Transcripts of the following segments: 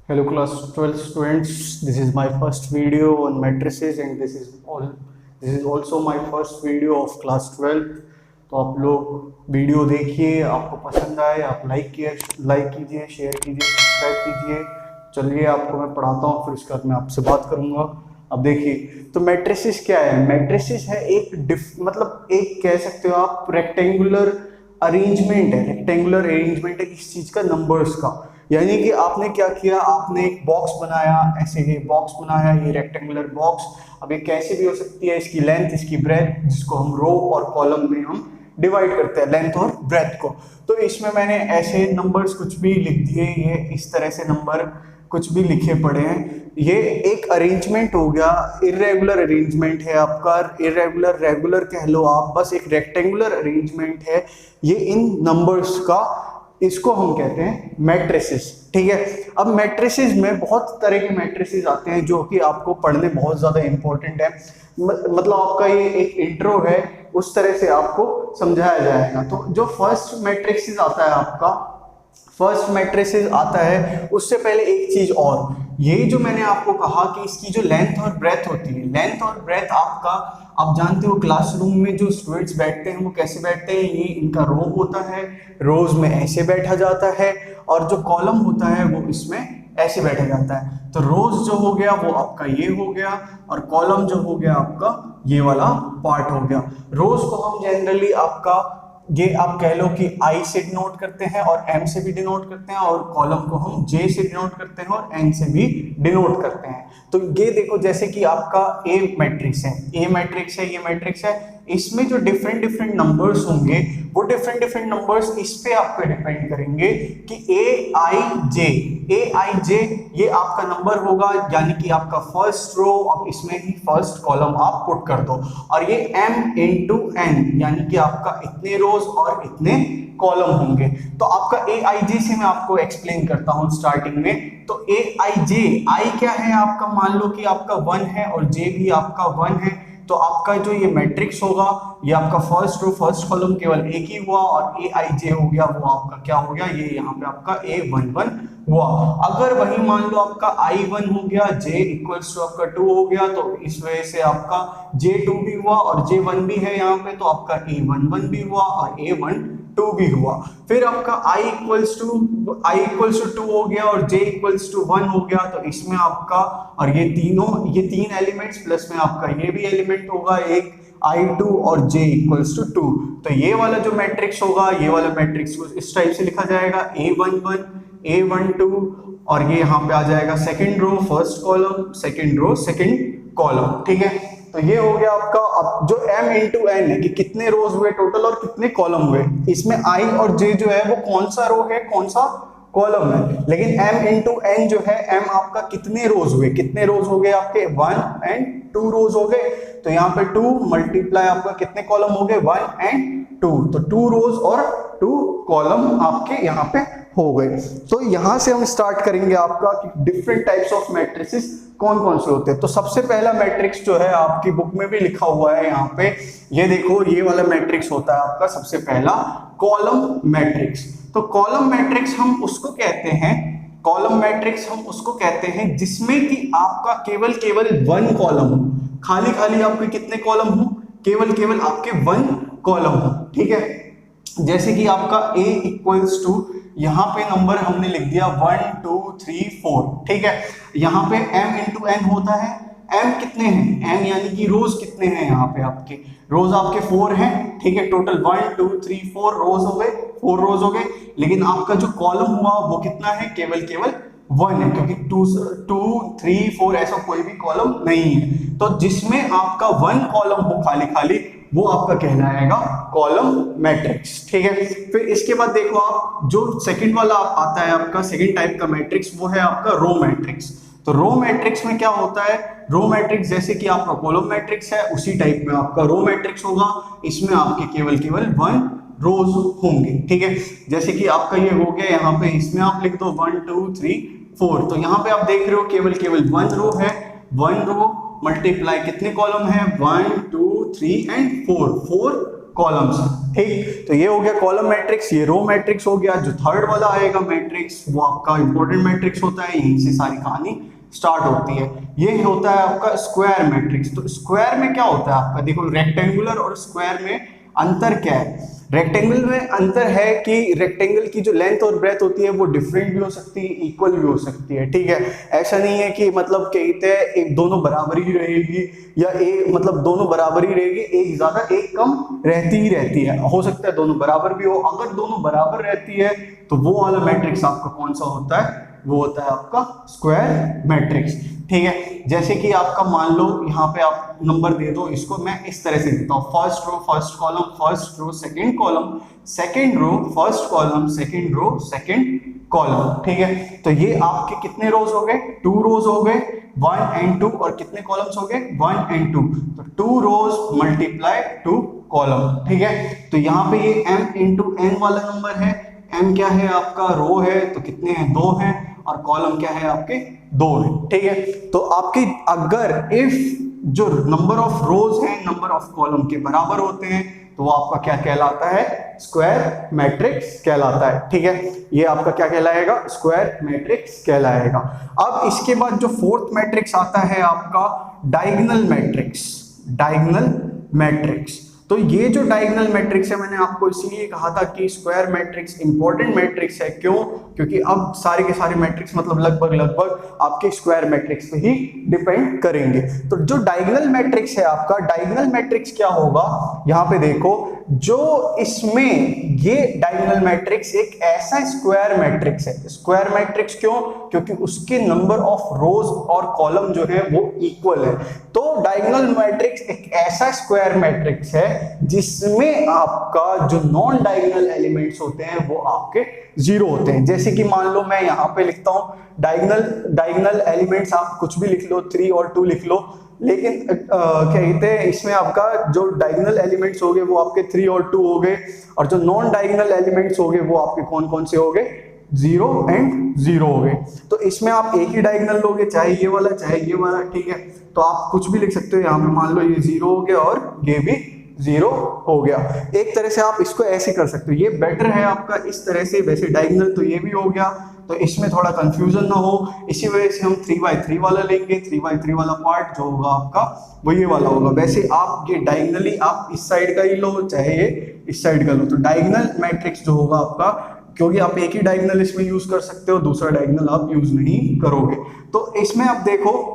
Hello class 12 students, this is my first video on matrices and this is also my first video of class 12. तो आप लोग video देखिए, आपको पसंद आए आप लाइक कीजिए, शेयर कीजिए, सब्सक्राइब कीजिए। चलिए आपको मैं पढ़ाता हूँ, फिर उसके बाद मैं आपसे बात करूँगा। अब देखिए, तो मैट्रिसेस क्या है? मैट्रिसेस है मतलब एक कह सकते हो आप रेक्टेंगुलर अरेंजमेंट है किस चीज का? नंबर्स का। यानी कि आपने क्या किया, आपने एक बॉक्स बनाया, ऐसे ही बॉक्स बनाया, ये रेक्टेंगुलर बॉक्स। अब ये कैसे भी हो सकती है, इसकी लेंथ, इसकी ब्रेथ, जिसको हम रो और कॉलम में हम डिवाइड करते हैं, लेंथ और ब्रेथ को। तो इसमें मैंने ऐसे नंबर्स कुछ भी लिख दिए, ये इस तरह से नंबर कुछ भी लिखे पड़े हैं। ये एक अरेंजमेंट हो गया, इरेगुलर अरेंजमेंट है आपका, इरेगुलर रेगुलर कह लो आप, बस एक रेक्टेंगुलर अरेंजमेंट है ये इन नंबर्स का। इसको हम कहते हैं मैट्रिसेस। ठीक है, अब मैट्रिसेस में बहुत तरह के मैट्रिसेस आते हैं जो कि आपको पढ़ने बहुत ज्यादा इंपॉर्टेंट है। मतलब आपका ये एक इंट्रो है, उस तरह से आपको समझाया जाएगा। तो जो फर्स्ट मैट्रिसेस आता है आपका, फर्स्ट मैट्रिसेस आता है, उससे पहले एक चीज और, ये जो मैंने आपको कहा कि इसकी जो लेंथ और ब्रेथ होती है, लेंथ और ब्रेथ आपका, आप जानते हो क्लासरूम में जो स्टूडेंट्स बैठते हैं वो कैसे बैठते हैं, ये इनका रो होता है, रोज में ऐसे बैठा जाता है, और जो कॉलम होता है वो इसमें ऐसे बैठा जाता है। तो रोज जो हो गया वो आपका ये हो गया, और कॉलम जो हो गया आपका ये वाला पार्ट हो गया। रोज को हम जनरली आपका ये आप कह लो कि आई से डिनोट करते हैं और एम से भी डिनोट करते हैं, और कॉलम को हम जे से डिनोट करते हैं और एन से भी डिनोट करते हैं। तो ये देखो, जैसे कि आपका ए मैट्रिक्स है, ये मैट्रिक्स है, इसमें जो डिफरेंट डिफरेंट नंबर्स होंगे वो डिफरेंट डिफरेंट नंबर्स इस पे आपको डिपेंड करेंगे कि ए आई जे ये आपका नंबर होगा, यानी कि आपका फर्स्ट रो, अब इसमें ही फर्स्ट कॉलम आप पुट कर दो, और ये एम इंटू एन, यानी कि आपका इतने रोज और इतने कॉलम होंगे। तो आपका ए आई जे से मैं आपको एक्सप्लेन करता हूं स्टार्टिंग में। तो ए आई जे, आई क्या है आपका, मान लो कि आपका 1 है और जे भी आपका 1 है, तो आपका जो ये मैट्रिक्स होगा, ये आपका फर्स्ट रो फर्स्ट कॉलम केवल एक ही हुआ, और ए आई जे हो गया वो आपका क्या हो गया, ये यहाँ पे आपका A11 हुआ। अगर वही मान लो आपका I1 हो गया, J इक्वल्स टू आपका 2 हो गया, तो इस वजह से आपका J2 भी हुआ, और J1 भी है यहाँ पे, तो आपका A11 भी हुआ और A12 भी हुआ। फिर आपका I इक्वल्स टू 2 हो गया और J इक्वल्स टू 1 हो गया, तो इसमें आपका, और ये तीन एलिमेंट्स प्लस में आपका ये भी एलिमेंट होगा एक, I2 और J इक्वल्स टू 2। तो ये वाला जो मैट्रिक्स होगा, ये वाला मैट्रिक्स को इस टाइप से लिखा जाएगा, A11 A12, और ये यहाँ पे आ जाएगा second row first column, second row second column. ठीक है, तो ये हो गया आपका। अब जो m इंटू एन है कि कितने रोज हुए टोटल और कितने कॉलम हुए, इसमें I और J जो है वो कौन सा रो है कौन सा कॉलम है, लेकिन m इंटू एन जो है, m आपका कितने रोज हुए, कितने रोज हो गए आपके 1 एंड 2 रोज हो गए। तो यहाँ पे 2 मल्टीप्लाई आपका कितने कॉलम हो गए, 1 एंड 2, तो 2 रोज और 2 कॉलम आपके यहाँ पे हो गए। तो यहां से हम स्टार्ट करेंगे आपका कि डिफरेंट टाइप्स ऑफ मैट्रिसेस कौन कौन से होते हैं। तो सबसे पहला मैट्रिक्स जो है आपकी बुक में भी लिखा हुआ है यहाँ पे, ये देखो, ये वाला मैट्रिक्स होता है आपका सबसे पहला कॉलम मैट्रिक्स। तो कॉलम मैट्रिक्स हम उसको कहते हैं, कॉलम मैट्रिक्स हम उसको कहते हैं जिसमें कि आपका केवल 1 कॉलम हो, खाली खाली आपके कितने कॉलम हो, केवल आपके 1 कॉलम हो। ठीक है, जैसे कि आपका A इक्वल्स टू, यहाँ पे नंबर हमने लिख दिया 1 2 3 4। ठीक है, यहाँ पे m इंटू एन होता है, m कितने हैं, m यानी कि रोज कितने हैं, यहाँ पे आपके रोज आपके 4 हैं। ठीक है, टोटल 1 2 3 4 रोज हो गए, 4 रोज हो गए, लेकिन आपका जो कॉलम हुआ वो कितना है, केवल 1 है, क्योंकि 2 3 4 ऐसा कोई भी कॉलम नहीं है। तो जिसमें आपका 1 कॉलम हो खाली खाली, वो आपका कहलाएगा कॉलम मैट्रिक्स। ठीक है, फिर इसके बाद देखो आप, जो सेकंड वाला आप आता है आपका सेकंड टाइप का मैट्रिक्स, वो है आपका रो मैट्रिक्स। तो रो मैट्रिक्स में क्या होता है, रो मैट्रिक्स जैसे कि आपका कॉलम मैट्रिक्स है, उसी टाइप में आपका रो मैट्रिक्स होगा, इसमें आपके केवल 1 रोज होंगे। ठीक है, जैसे कि आपका ये हो गया, यहाँ पे इसमें आप लिख दो 1 2 3 4, तो यहाँ पे आप देख रहे हो केवल 1 रो है, 1 रो मल्टीप्लाई कितने कॉलम है, 1 2 3 एंड 4 कॉलम्स, ठीक। तो ये हो गया कॉलम मैट्रिक्स, ये रो मैट्रिक्स हो गया। जो थर्ड वाला आएगा मैट्रिक्स वो आपका इंपॉर्टेंट मैट्रिक्स होता है, यहीं से सारी कहानी स्टार्ट होती है। ये होता है आपका स्क्वायर मैट्रिक्स। तो स्क्वायर में क्या होता है आपका, देखो रेक्टेंगुलर और स्क्वायर में अंतर क्या है। रेक्टेंगल में अंतर है कि रेक्टेंगल की जो लेंथ और ब्रेथ होती है वो डिफरेंट भी हो सकती है, इक्वल भी हो सकती है, ठीक है। ऐसा नहीं है कि मतलब कहते हैं एक दोनों बराबर ही रहेगी या एक मतलब दोनों बराबर ही रहेगी, एक ज्यादा एक कम रहती ही रहती है। हो सकता है दोनों बराबर भी हो। अगर दोनों बराबर रहती है तो वो वाला मैट्रिक्स आपका कौन सा होता है, वो होता है आपका स्क्वायर मैट्रिक्स, ठीक है। जैसे कि आपका मान लो यहाँ पे आप नंबर दे दो, इसको मैं इस तरह से देता हूँ, first row first column, first row second column, second row first column, second row second column, ठीक है। तो ये आपके कितने रोज हो गए, 2 रोज हो गए, 1 and 2, और कितने कॉलम्स हो गए, 1 and 2। तो 2 रोज मल्टीप्लाई 2 कॉलम, ठीक है। तो यहाँ पे ये m इंटू n वाला नंबर है। m क्या है आपका, रो है, तो कितने हैं, 2 हैं, और कॉलम क्या है आपके, 2 है, ठीक है। तो आपके अगर इफ जो नंबर ऑफ रोज है नंबर ऑफ कॉलम के बराबर होते हैं तो वो आपका क्या कहलाता है, स्क्वायर मैट्रिक्स कहलाता है, ठीक है। ये आपका क्या कहलाएगा, स्क्वायर मैट्रिक्स कहलाएगा। अब इसके बाद जो फोर्थ मैट्रिक्स आता है आपका डायगोनल मैट्रिक्स, डायगोनल मैट्रिक्स। तो ये जो डायगोनल मैट्रिक्स है, मैंने आपको इसीलिए कहा था कि स्क्वायर मैट्रिक्स इंपॉर्टेंट मैट्रिक्स है। क्यों, क्योंकि अब सारे के सारे मैट्रिक्स मतलब लगभग आपके स्क्वायर मैट्रिक्स पे ही डिपेंड करेंगे। तो जो डायगोनल मैट्रिक्स है आपका, डायगोनल मैट्रिक्स क्या होगा, यहाँ पे देखो, जो इसमें ये डायगोनल मैट्रिक्स एक ऐसा स्क्वायर मैट्रिक्स है। स्क्वायर मैट्रिक्स क्यों, क्योंकि उसके नंबर ऑफ रोज और कॉलम जो है वो इक्वल है। तो डायगोनल मैट्रिक्स एक ऐसा स्क्वायर मैट्रिक्स है जिसमें आपका जो नॉन डायगोनल एलिमेंट्स होते हैं वो आपके 0 होते हैं। जैसे कि मान लो मैं यहाँ पे लिखता हूँ डायगोनल एलिमेंट्स, आप कुछ भी लिख लो, 3 और 2 लिख लो, लेकिन कहते हैं इसमें आपका जो डायगोनल एलिमेंट्स हो गए वो आपके 3 और 2 हो गए, और जो नॉन डायगोनल एलिमेंट्स हो गए वो आपके कौन कौन से हो गए, 0 and 0 हो गए। तो इसमें आप एक ही डायगोनल लोगे, चाहे ये वाला चाहे ये वाला, ठीक है। तो आप कुछ भी लिख सकते हो, यहाँ पे मान लो ये 0 हो गया और ये भी 0 हो गया। एक तरह से आप इसको ऐसे कर सकते हो, ये बेटर है आपका इस तरह से। वैसे डायगोनल तो ये भी हो गया, तो इसमें थोड़ा कंफ्यूजन ना हो, इसी वजह से हम 3x3 वाला लेंगे। 3x3 वाला पार्ट जो होगा आपका वो ये वाला होगा। वैसे आप ये डायगोनली आप इस साइड का ही लो, चाहे ये इस साइड का लो। तो डायगोनल मैट्रिक्स जो होगा आपका, क्योंकि आप एक ही डायगोनल इसमें यूज कर सकते हो, दूसरा डायगोनल आप यूज नहीं करोगे। तो इसमें आप देखो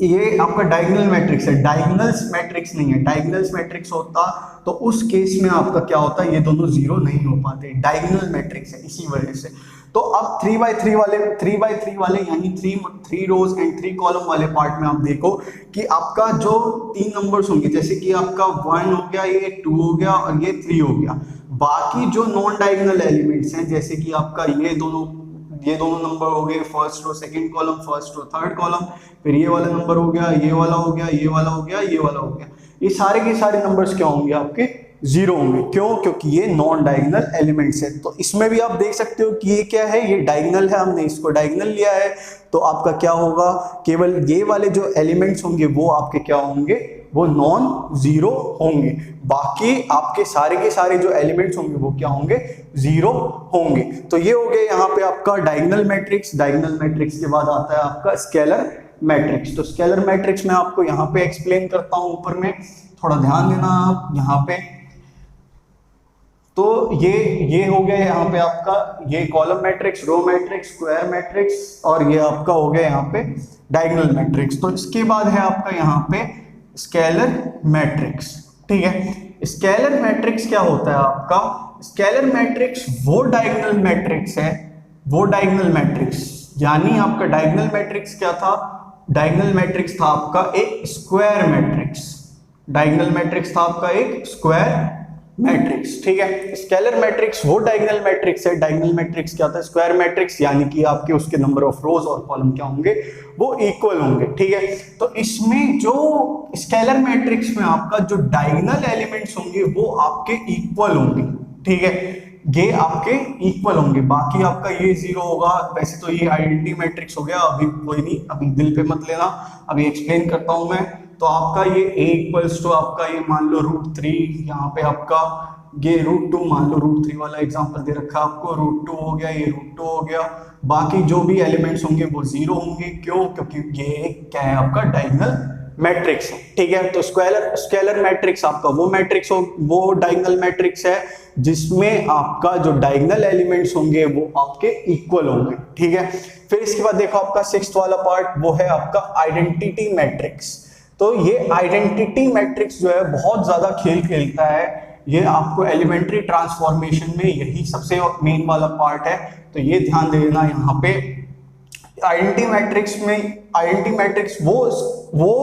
ये आपका डायगोनल मैट्रिक्स है, डायगोनल्स मैट्रिक्स नहीं है। डायगोनल्स मैट्रिक्स होता तो उस केस में आपका क्या होता है, ये दोनों 0 नहीं हो पाते। डायगोनल मैट्रिक्स है इसी वजह से। तो अब 3x3 वाले यानी 3 रोज एंड 3 कॉलम वाले पार्ट में आप देखो कि आपका जो 3 नंबर्स होंगे, जैसे कि आपका 1 हो गया, ये 2 हो गया और ये 3 हो गया। बाकी जो नॉन डायगोनल एलिमेंट्स हैं, जैसे कि आपका ये दोनों नंबर हो गए, first row second column, first row third column, फिर ये वाला नंबर हो गया, ये वाला हो गया, ये वाला हो गया, ये वाला हो गया। ये सारे के सारे नंबर्स क्या होंगे आपके, 0 होंगे। क्यों, क्योंकि ये नॉन डायगोनल एलिमेंट्स है। तो इसमें भी आप देख सकते हो कि ये क्या है, ये डायगोनल है, हमने इसको डायगोनल लिया है। तो आपका क्या होगा, केवल ये वाले जो एलिमेंट्स होंगे वो आपके क्या होंगे, वो नॉन 0 होंगे। बाकी आपके सारे के सारे जो एलिमेंट्स होंगे वो क्या होंगे, 0 होंगे। तो ये हो गया यहाँ पे आपका डायगोनल मैट्रिक्स। डायगोनल मैट्रिक्स के बाद आता है आपका स्केलर मैट्रिक्स। तो स्केलर मैट्रिक्स मैं आपको यहाँ पे एक्सप्लेन करता हूँ, ऊपर में थोड़ा ध्यान देना आप यहाँ पे। तो ये हो गया यहाँ पे आपका, ये column matrix, row matrix, square matrix, और ये आपका हो गया यहाँ पे डायगोनल मैट्रिक्स। तो इसके बाद है आपका यहाँ पे स्केलर मैट्रिक्स, ठीक है। स्केलर मैट्रिक्स क्या होता है आपका, स्केलर मैट्रिक्स वो डायगोनल मैट्रिक्स है, वो डायगोनल मैट्रिक्स, यानी आपका डायगोनल मैट्रिक्स क्या था, डायगोनल मैट्रिक्स था आपका एक स्क्वायर मैट्रिक्स। डायगोनल मैट्रिक्स था आपका एक स्क्वायर मैट्रिक्स, ठीक है। स्केलर मैट्रिक्स वो डायगोनल मैट्रिक्स है। डायगोनल मैट्रिक्स क्या था, स्क्वायर मैट्रिक्स, यानी कि आपके उसके नंबर ऑफ रोज और कॉलम क्या होंगे, वो इक्वल होंगे, ठीक है। तो इसमें जो स्केलर मैट्रिक्स में आपका जो डायगोनल एलिमेंट्स होंगे वो आपके इक्वल होंगे, ठीक है, ये आपके इक्वल होंगे। बाकी आपका ये 0 होगा। वैसे तो ये आइडेंटिटी मैट्रिक्स हो गया, अभी कोई नहीं, अभी दिल पे मत लेना, अभी एक्सप्लेन करता हूं मैं। तो आपका ये a इक्वल्स टू आपका ये मान लो √3, यहाँ पे आपका ये √2 मान लो, √3 वाला एग्जांपल दे रखा है आपको, √2 हो गया, ये √2 हो गया, बाकी जो भी एलिमेंट्स होंगे वो 0 होंगे। क्यों? क्योंकि ये क्या है आपका डायगोनल मैट्रिक्स है, ठीक है। तो स्केलर मैट्रिक्स आपका वो मैट्रिक्स हो, वो डायगोनल मैट्रिक्स है जिसमें आपका जो डायगोनल एलिमेंट्स होंगे वो आपके इक्वल होंगे, ठीक है। फिर इसके बाद देखो आपका 6th वाला पार्ट, वो है आपका आइडेंटिटी मैट्रिक्स। तो ये आइडेंटिटी मैट्रिक्स जो है बहुत ज्यादा खेल खेलता है, ये आपको एलिमेंट्री ट्रांसफॉर्मेशन में यही सबसे मेन वाला पार्ट है, तो ये ध्यान दे देना यहाँ पे। आइडेंटिटी मैट्रिक्स वो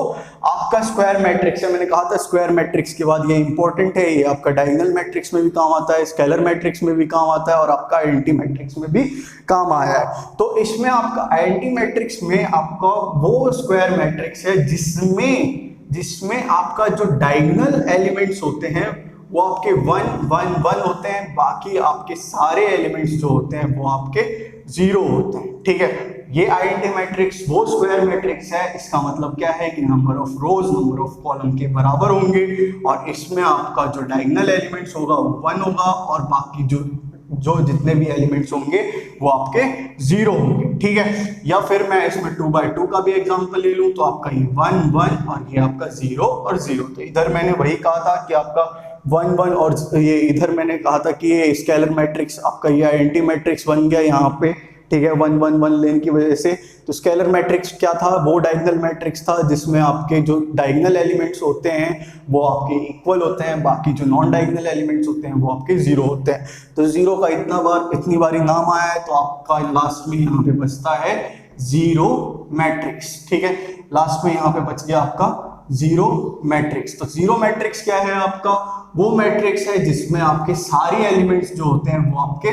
आपका स्क्वायर मैट्रिक्स है। मैंने कहा था स्क्वायर मैट्रिक्स के बाद ये इंपॉर्टेंट है, ये आपका डायगोनल मैट्रिक्स में भी काम आता है, स्केलर मैट्रिक्स में भी काम आता है और आपका आइडेंटिटी मैट्रिक्स में भी काम आया है। तो इसमें आपका आइडेंटिटी मैट्रिक्स में आपका वो स्क्वायर मैट्रिक्स है जिसमें आपका जो डायगोनल एलिमेंट्स होते हैं वो आपके 1 1 1 होते हैं, बाकी आपके सारे एलिमेंट्स जो होते हैं वो आपके 0 होते हैं, ठीक है। ये आइडेंटिटी मैट्रिक्स वो स्क्वायर मैट्रिक्स है, इसका मतलब क्या है कि number of rose number of column के बराबर होंगे और इसमें आपका जो डायगोनल एलिमेंट्स होगा वो 1 होगा और बाकी जो जितने भी एलिमेंट्स होंगे वो आपके 0 होंगे, ठीक है। या फिर मैं इसमें 2/2 का भी एग्जांपल ले लूं तो आपका ये 1 1 और ये आपका 0 और 0। तो इधर मैंने वही कहा था कि आपका 1 1 और ये इधर मैंने कहा था कि ये स्केलर मैट्रिक्स आपका ये आइडेंटिटी मैट्रिक्स बन गया यहाँ पे, ठीक है, 1 1 1 लेने की वजह से। तो स्केलर मैट्रिक्स क्या था? वो डायगोनल मैट्रिक्स था जिसमें आपके जो डायगोनल एलिमेंट्स होते हैं वो आपके इक्वल होते हैं, बाकी जो नॉन डायगोनल एलिमेंट्स होते हैं वो आपके 0 होते हैं। तो 0 का इतनी बारी नाम आया है तो आपका लास्ट में यहाँ पे बचता है 0 मैट्रिक्स, ठीक है। लास्ट में यहाँ पे बच गया आपका 0 मैट्रिक्स। तो 0 मैट्रिक्स क्या है आपका? वो मैट्रिक्स है जिसमें आपके सारे एलिमेंट्स जो होते हैं वो आपके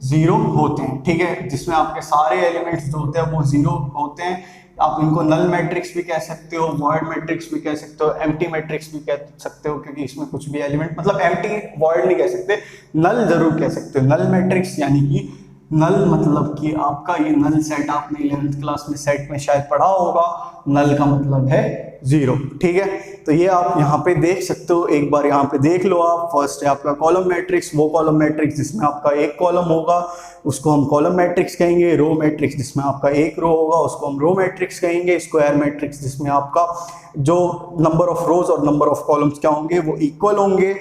0 होते हैं, ठीक है। जिसमें आपके सारे एलिमेंट्स जो होते हैं वो 0 होते हैं। आप इनको नल मैट्रिक्स भी कह सकते हो, वॉइड मैट्रिक्स भी कह सकते हो, एम्प्टी मैट्रिक्स भी कह सकते हो, क्योंकि इसमें कुछ भी एलिमेंट, मतलब एम्प्टी वॉइड नहीं कह सकते, नल जरूर कह सकते हो। नल मैट्रिक्स यानी कि नल मतलब कि आपका ये नल सेट आपने 11th क्लास में सेट में शायद पढ़ा होगा, नल का मतलब है 0, ठीक है। तो ये आप यहाँ पे देख सकते हो, एक बार यहाँ पे देख लो आप। फर्स्ट है आपका कॉलम मैट्रिक्स, वो कॉलम मैट्रिक्स जिसमें आपका एक कॉलम होगा उसको हम कॉलम मैट्रिक्स कहेंगे। रो मैट्रिक्स जिसमें आपका एक रो होगा उसको हम रो मैट्रिक्स कहेंगे। स्क्वायर मैट्रिक्स जिसमें आपका जो नंबर ऑफ रोज और नंबर ऑफ कॉलम्स क्या होंगे वो इक्वल होंगे।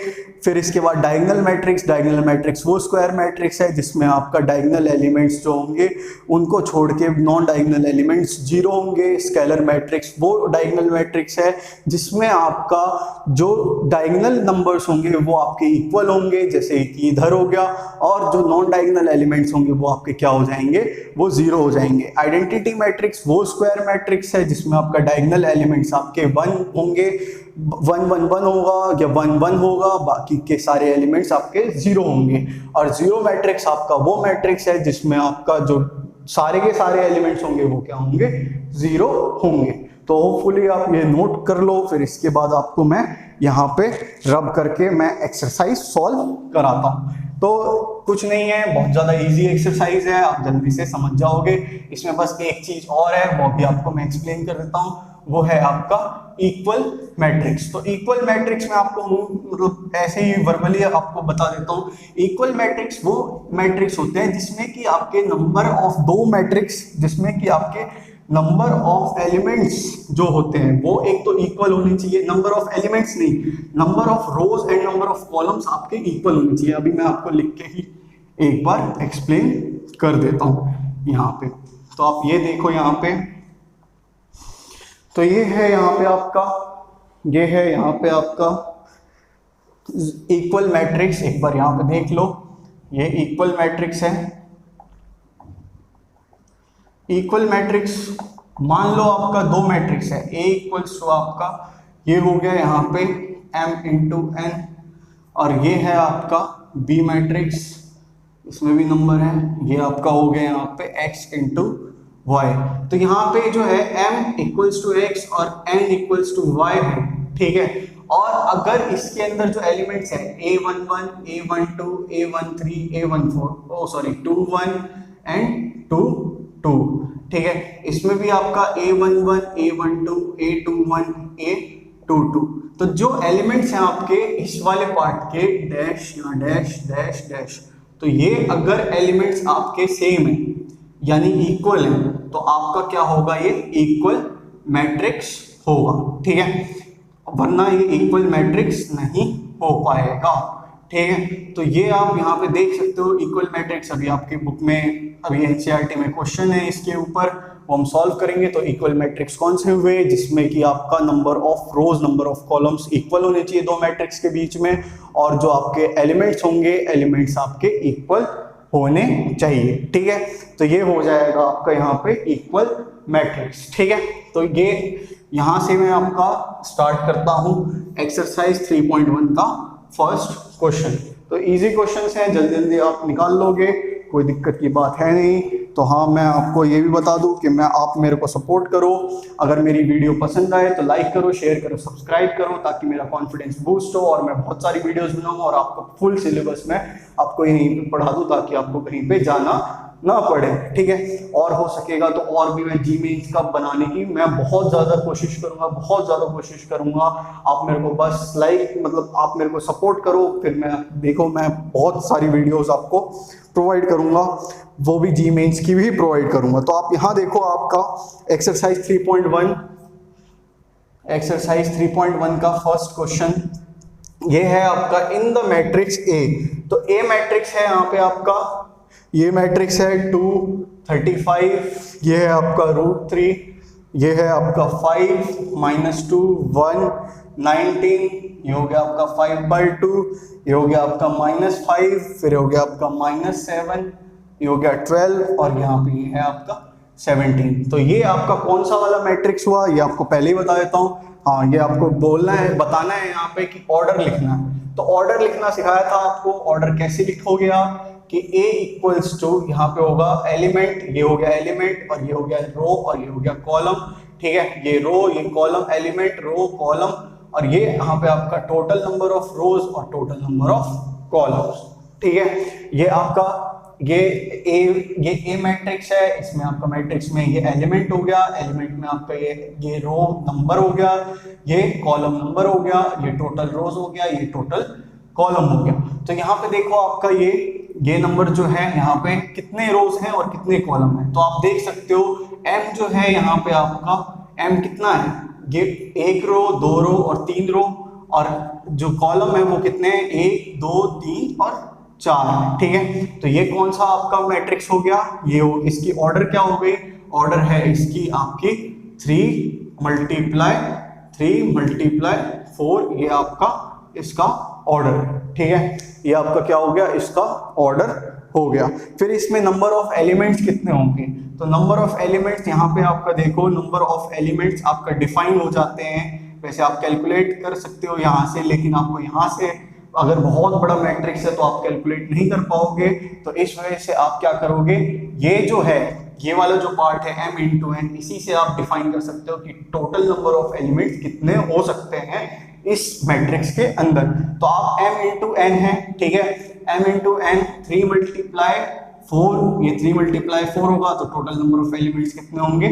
फिर इसके बाद डायगोनल मैट्रिक्स वो स्क्वायर मैट्रिक्स है जिसमें आपका डायगोनल एलिमेंट्स जो होंगे उनको छोड़ के नॉन डायगोनल एलिमेंट्स 0 होंगे। स्केलर मैट्रिक्स वो डायगोनल मैट्रिक्स है जिसमें आपका जो डायगोनल नंबर्स होंगे वो आपके इक्वल होंगे, जैसे कि इधर हो गया, और जो नॉन डायगोनल एलिमेंट्स होंगे वो आपके क्या हो जाएंगे? वो 0 हो जाएंगे। आइडेंटिटी मैट्रिक्स वो स्क्वायर मैट्रिक्स है जिसमें आपका डायगोनल एलिमेंट्स आपके 1 होंगे, 1 1 1 होगा या 1 1 होगा, बाकी के सारे एलिमेंट्स आपके 0 होंगे। और 0 मैट्रिक्स आपका वो मैट्रिक्स है जिसमें आपका जो सारे के सारे एलिमेंट्स होंगे वो क्या होंगे? 0 होंगे। तो होपफुली आप ये नोट कर लो। फिर इसके बाद आपको मैं यहाँ पे रब करके मैं एक्सरसाइज सॉल्व कराता हूँ। तो कुछ नहीं है, बहुत ज़्यादा इजी एक्सरसाइज है, आप जल्दी से समझ जाओगे। इसमें बस एक चीज़ और है, वो भी आपको मैं एक्सप्लेन कर देता हूँ, वो है आपका इक्वल मैट्रिक्स। तो इक्वल मैट्रिक्स में आपको मतलब ऐसे ही वर्बली आपको बता देता हूँ। इक्वल मैट्रिक्स वो मैट्रिक्स होते हैं जिसमें कि आपके नंबर ऑफ दो मैट्रिक्स जिसमें कि आपके नंबर ऑफ एलिमेंट्स जो होते हैं वो एक तो इक्वल होनी चाहिए, नंबर ऑफ एलिमेंट्स नहीं, number of rose and number of columns आपके इक्वल होनी चाहिए। अभी मैं आपको लिख के ही एक बार एक्सप्लेन कर देता हूँ यहाँ पे। तो आप ये देखो यहाँ पे, तो ये है यहाँ पे आपका, ये है यहाँ पे आपका इक्वल मैट्रिक्स। एक बार यहाँ पे देख लो, ये इक्वल मैट्रिक्स है। इक्वल मैट्रिक्स मान लो आपका दो मैट्रिक्स है, A इक्वल्स टू आपका ये हो गया यहाँ पे M इंटू N, और ये है आपका B मैट्रिक्स, इसमें भी नंबर है, ये आपका हो गया यहाँ पे X इंटू Y। तो यहाँ पे जो है M इक्वल्स टू X और N इक्वल्स टू Y है, ठीक है। और अगर इसके अंदर जो एलिमेंट्स है A11, A12, A13, A14, 21 and 22, ठीक है। इसमें भी आपका A11, A12, A21, 2 2। तो जो एलिमेंट्स हैं आपके इस वाले पार्ट के डैश या डैश डैश डैश, तो ये अगर एलिमेंट्स आपके सेम है यानी इक्वल है तो आपका क्या होगा, ये इक्वल मैट्रिक्स होगा, ठीक है, वरना ये इक्वल मैट्रिक्स नहीं हो पाएगा, ठीक है। तो ये आप यहाँ पे देख सकते हो इक्वल मैट्रिक्स, अभी आपकी बुक में अभी एनसीईआरटी में क्वेश्चन है इसके ऊपर, वो हम सॉल्व करेंगे। तो इक्वल मैट्रिक्स कौन से हुए, जिसमें कि आपका number of rose number of columns equal होने चाहिए दो मैट्रिक्स के बीच में, और जो आपके एलिमेंट्स होंगे एलिमेंट्स आपके इक्वल होने चाहिए, ठीक है। तो ये हो जाएगा आपका यहाँ पे इक्वल मैट्रिक्स, ठीक है। तो ये यहाँ से मैं आपका स्टार्ट करता हूँ एक्सरसाइज 3.1 का फर्स्ट क्वेश्चन। तो इजी क्वेश्चंस हैं, जल्दी जल्दी आप निकाल लोगे, कोई दिक्कत की बात है नहीं। तो हाँ, मैं आपको ये भी बता दूं कि आप मेरे को सपोर्ट करो, अगर मेरी वीडियो पसंद आए तो लाइक करो, शेयर करो, सब्सक्राइब करो, ताकि मेरा कॉन्फिडेंस बूस्ट हो और मैं बहुत सारी वीडियोस बनाऊं और आपको फुल सिलेबस में आपको यहीं पे पढ़ा दूं, ताकि आपको कहीं पे जाना ना पड़े, ठीक है। और हो सकेगा तो और भी मैं जी-मेन्स का बनाने की मैं बहुत ज़्यादा कोशिश करूंगा, बहुत ज़्यादा कोशिश करूंगा। आप मेरे को बस मतलब आप मेरे को सपोर्ट करो, फिर मैं देखो मैं बहुत सारी वीडियोस आपको प्रोवाइड करूंगा, वो भी जी-मेन्स की भी प्रोवाइड करूंगा। तो आप यहाँ देखो, आपका एक्सरसाइज 3.1 का फर्स्ट क्वेश्चन ये है आपका, इन द मैट्रिक्स ए। तो ए मैट्रिक्स है यहाँ पे आपका, ये मैट्रिक्स है 2 35, ये है आपका √3, ये है आपका 5 -2 1 19, ये हो गया आपका 5/2, ये हो गया आपका -5, फिर हो गया आपका -7, ये हो गया 12 और यहाँ पे ये है आपका 17। तो ये आपका कौन सा वाला मैट्रिक्स हुआ, ये आपको पहले ही बता देता हूँ। हाँ, ये आपको बोलना है, बताना है यहाँ पे कि ऑर्डर लिखना है। तो ऑर्डर लिखना सिखाया था आपको, ऑर्डर कैसे लिखोगे आप कि A इक्वल्स टू, यहाँ पे होगा एलिमेंट, ये हो गया एलिमेंट और ये हो गया रो और ये हो गया कॉलम, ठीक है। ये रो, ये कॉलम, एलिमेंट, रो, कॉलम, और ये यहाँ पे आपका टोटल नंबर ऑफ रोज और टोटल नंबर ऑफ कॉलम्स, ठीक है। ये आपका ये ए मैट्रिक्स है, इसमें आपका मैट्रिक्स में ये एलिमेंट हो गया, एलिमेंट में आपका ये रो नंबर हो गया, ये कॉलम नंबर हो गया, ये टोटल रोज हो गया, ये टोटल कॉलम हो गया। तो यहाँ पे देखो आपका ये नंबर जो है यहाँ पे कितने रोज हैं और कितने कॉलम हैं। तो आप देख सकते हो m जो है यहाँ पे आपका m कितना है, ये 1 रो 2 रो और 3 रो, और जो कॉलम है वो कितने हैं, 1 2 3 और 4 है, ठीक है। तो ये कौन सा आपका मैट्रिक्स हो गया, ये इसकी ऑर्डर क्या हो गई, ऑर्डर है इसकी आपकी 3 × 4, ये आपका इसका ऑर्डर है, ठीक है। ये आपका क्या हो गया, इसका ऑर्डर हो गया। फिर इसमें नंबर ऑफ एलिमेंट्स कितने होंगे, तो नंबर ऑफ एलिमेंट्स यहाँ पे आपका देखो, नंबर ऑफ एलिमेंट्स आपका डिफाइन हो जाते हैं। वैसे आप कैलकुलेट कर सकते हो यहाँ से, लेकिन आपको यहाँ से अगर बहुत बड़ा मैट्रिक्स है तो आप कैलकुलेट नहीं कर पाओगे। तो इस वजह से आप क्या करोगे, ये जो है ये वाला जो पार्ट है m × n, इसी से आप डिफाइन कर सकते हो कि टोटल नंबर ऑफ एलिमेंट्स कितने हो सकते हैं इस मैट्रिक्स के अंदर। तो आप m × n है, ठीक है, m × n 3 × 4, ये 3 × 4 होगा, तो टोटल नंबर ऑफ एलिमेंट्स कितने होंगे,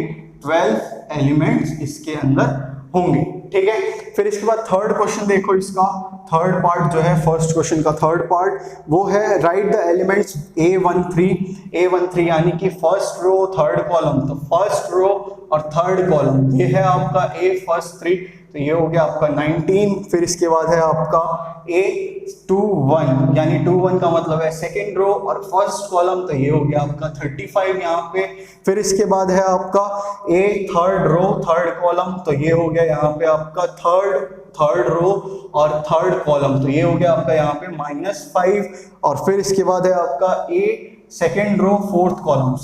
12 एलिमेंट्स इसके अंदर होंगे, ठीक है। फिर इसके बाद थर्ड क्वेश्चन देखो, इसका थर्ड पार्ट जो है फर्स्ट क्वेश्चन का थर्ड पार्ट, वो है राइट द एलिमेंट्स A13 यानी कि फर्स्ट रो थर्ड कॉलम। तो फर्स्ट रो और थर्ड कॉलम ये है आपका A फर्स्ट 3, तो ये हो गया आपका 19। फिर इसके बाद है आपका A21 यानी 21 का मतलब है सेकेंड रो और फर्स्ट कॉलम, तो ये हो गया आपका 35 यहाँ पे। फिर इसके बाद है आपका A third row third column, तो ये हो गया यहाँ पे आपका थर्ड रो और थर्ड कॉलम, तो ये हो गया आपका यहाँ पे -5। और फिर इसके बाद है आपका A second row fourth column,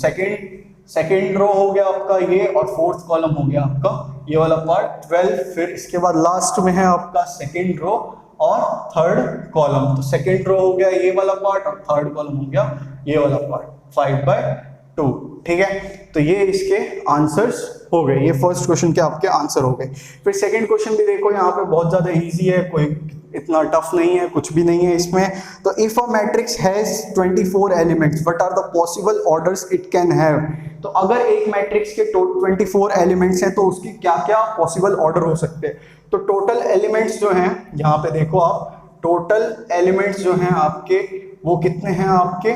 second row हो गया आपका ये, और फोर्थ कॉलम हो गया आपका ये वाला पार्ट 12। फिर इसके बाद लास्ट में है आपका सेकेंड रो और थर्ड कॉलम, तो सेकेंड रो हो गया ये वाला पार्ट और थर्ड कॉलम हो गया ये वाला पार्ट 5/2, ठीक है। तो ये इसके आंसर्स हो गए, ये फर्स्ट क्वेश्चन के आपके आंसर हो गए। फिर सेकंड क्वेश्चन भी देखो, यहाँ पे बहुत ज्यादा इजी है, कोई इतना टफ नहीं है, कुछ भी नहीं है इसमें। तो if a matrix has 24 elements what are the possible orders it can have. तो अगर एक मैट्रिक्स के 24 एलिमेंट्स हैं तो उसकी क्या क्या पॉसिबल ऑर्डर हो सकते हैं। तो टोटल एलिमेंट्स जो हैं यहाँ पे देखो आप, टोटल एलिमेंट्स जो हैं आपके वो कितने हैं आपके,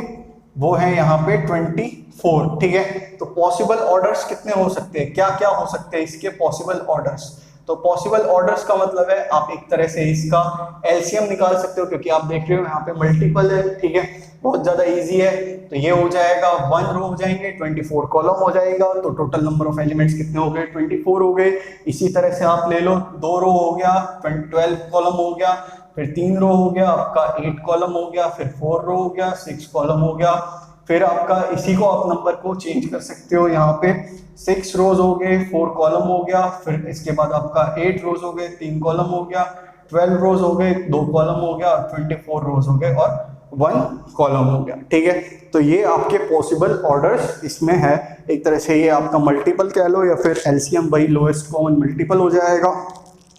वो है यहाँ पे 24, ठीक है। तो पॉसिबल ऑर्डर्स कितने हो सकते हैं, क्या क्या हो सकते हैं इसके पॉसिबल ऑर्डर्स। तो पॉसिबल ऑर्डर्स का मतलब है आप एक तरह से इसका एलसीएम निकाल सकते हो, क्योंकि आप देख रहे हो यहाँ पे मल्टीपल है, ठीक है, बहुत ज्यादा इजी है। तो ये हो जाएगा 1 रो हो जाएंगे, 24 कॉलम हो जाएगा, तो टोटल नंबर ऑफ एलिमेंट्स कितने हो गए, 24 हो गए। इसी तरह से आप ले लो 2 रो हो गया, 12 कॉलम हो गया, फिर 3 रो हो गया आपका, 8 कॉलम हो गया, फिर 4 रो हो गया, 6 कॉलम हो गया। फिर आपका इसी को आप नंबर को चेंज कर सकते हो, यहाँ पे 6 रोज हो गए, 4 कॉलम हो गया, फिर इसके बाद आपका 8 रोज हो गए, 3 कॉलम हो गया, 12 रोज हो गए, 2 कॉलम हो गया, 24 रोज हो गए और 1 कॉलम हो गया, ठीक है। तो ये आपके पॉसिबल ऑर्डर्स इसमें है। एक तरह से ये आपका मल्टीपल कह लो या फिर एलसीएम वही लोएस्ट कॉमन मल्टीपल हो जाएगा,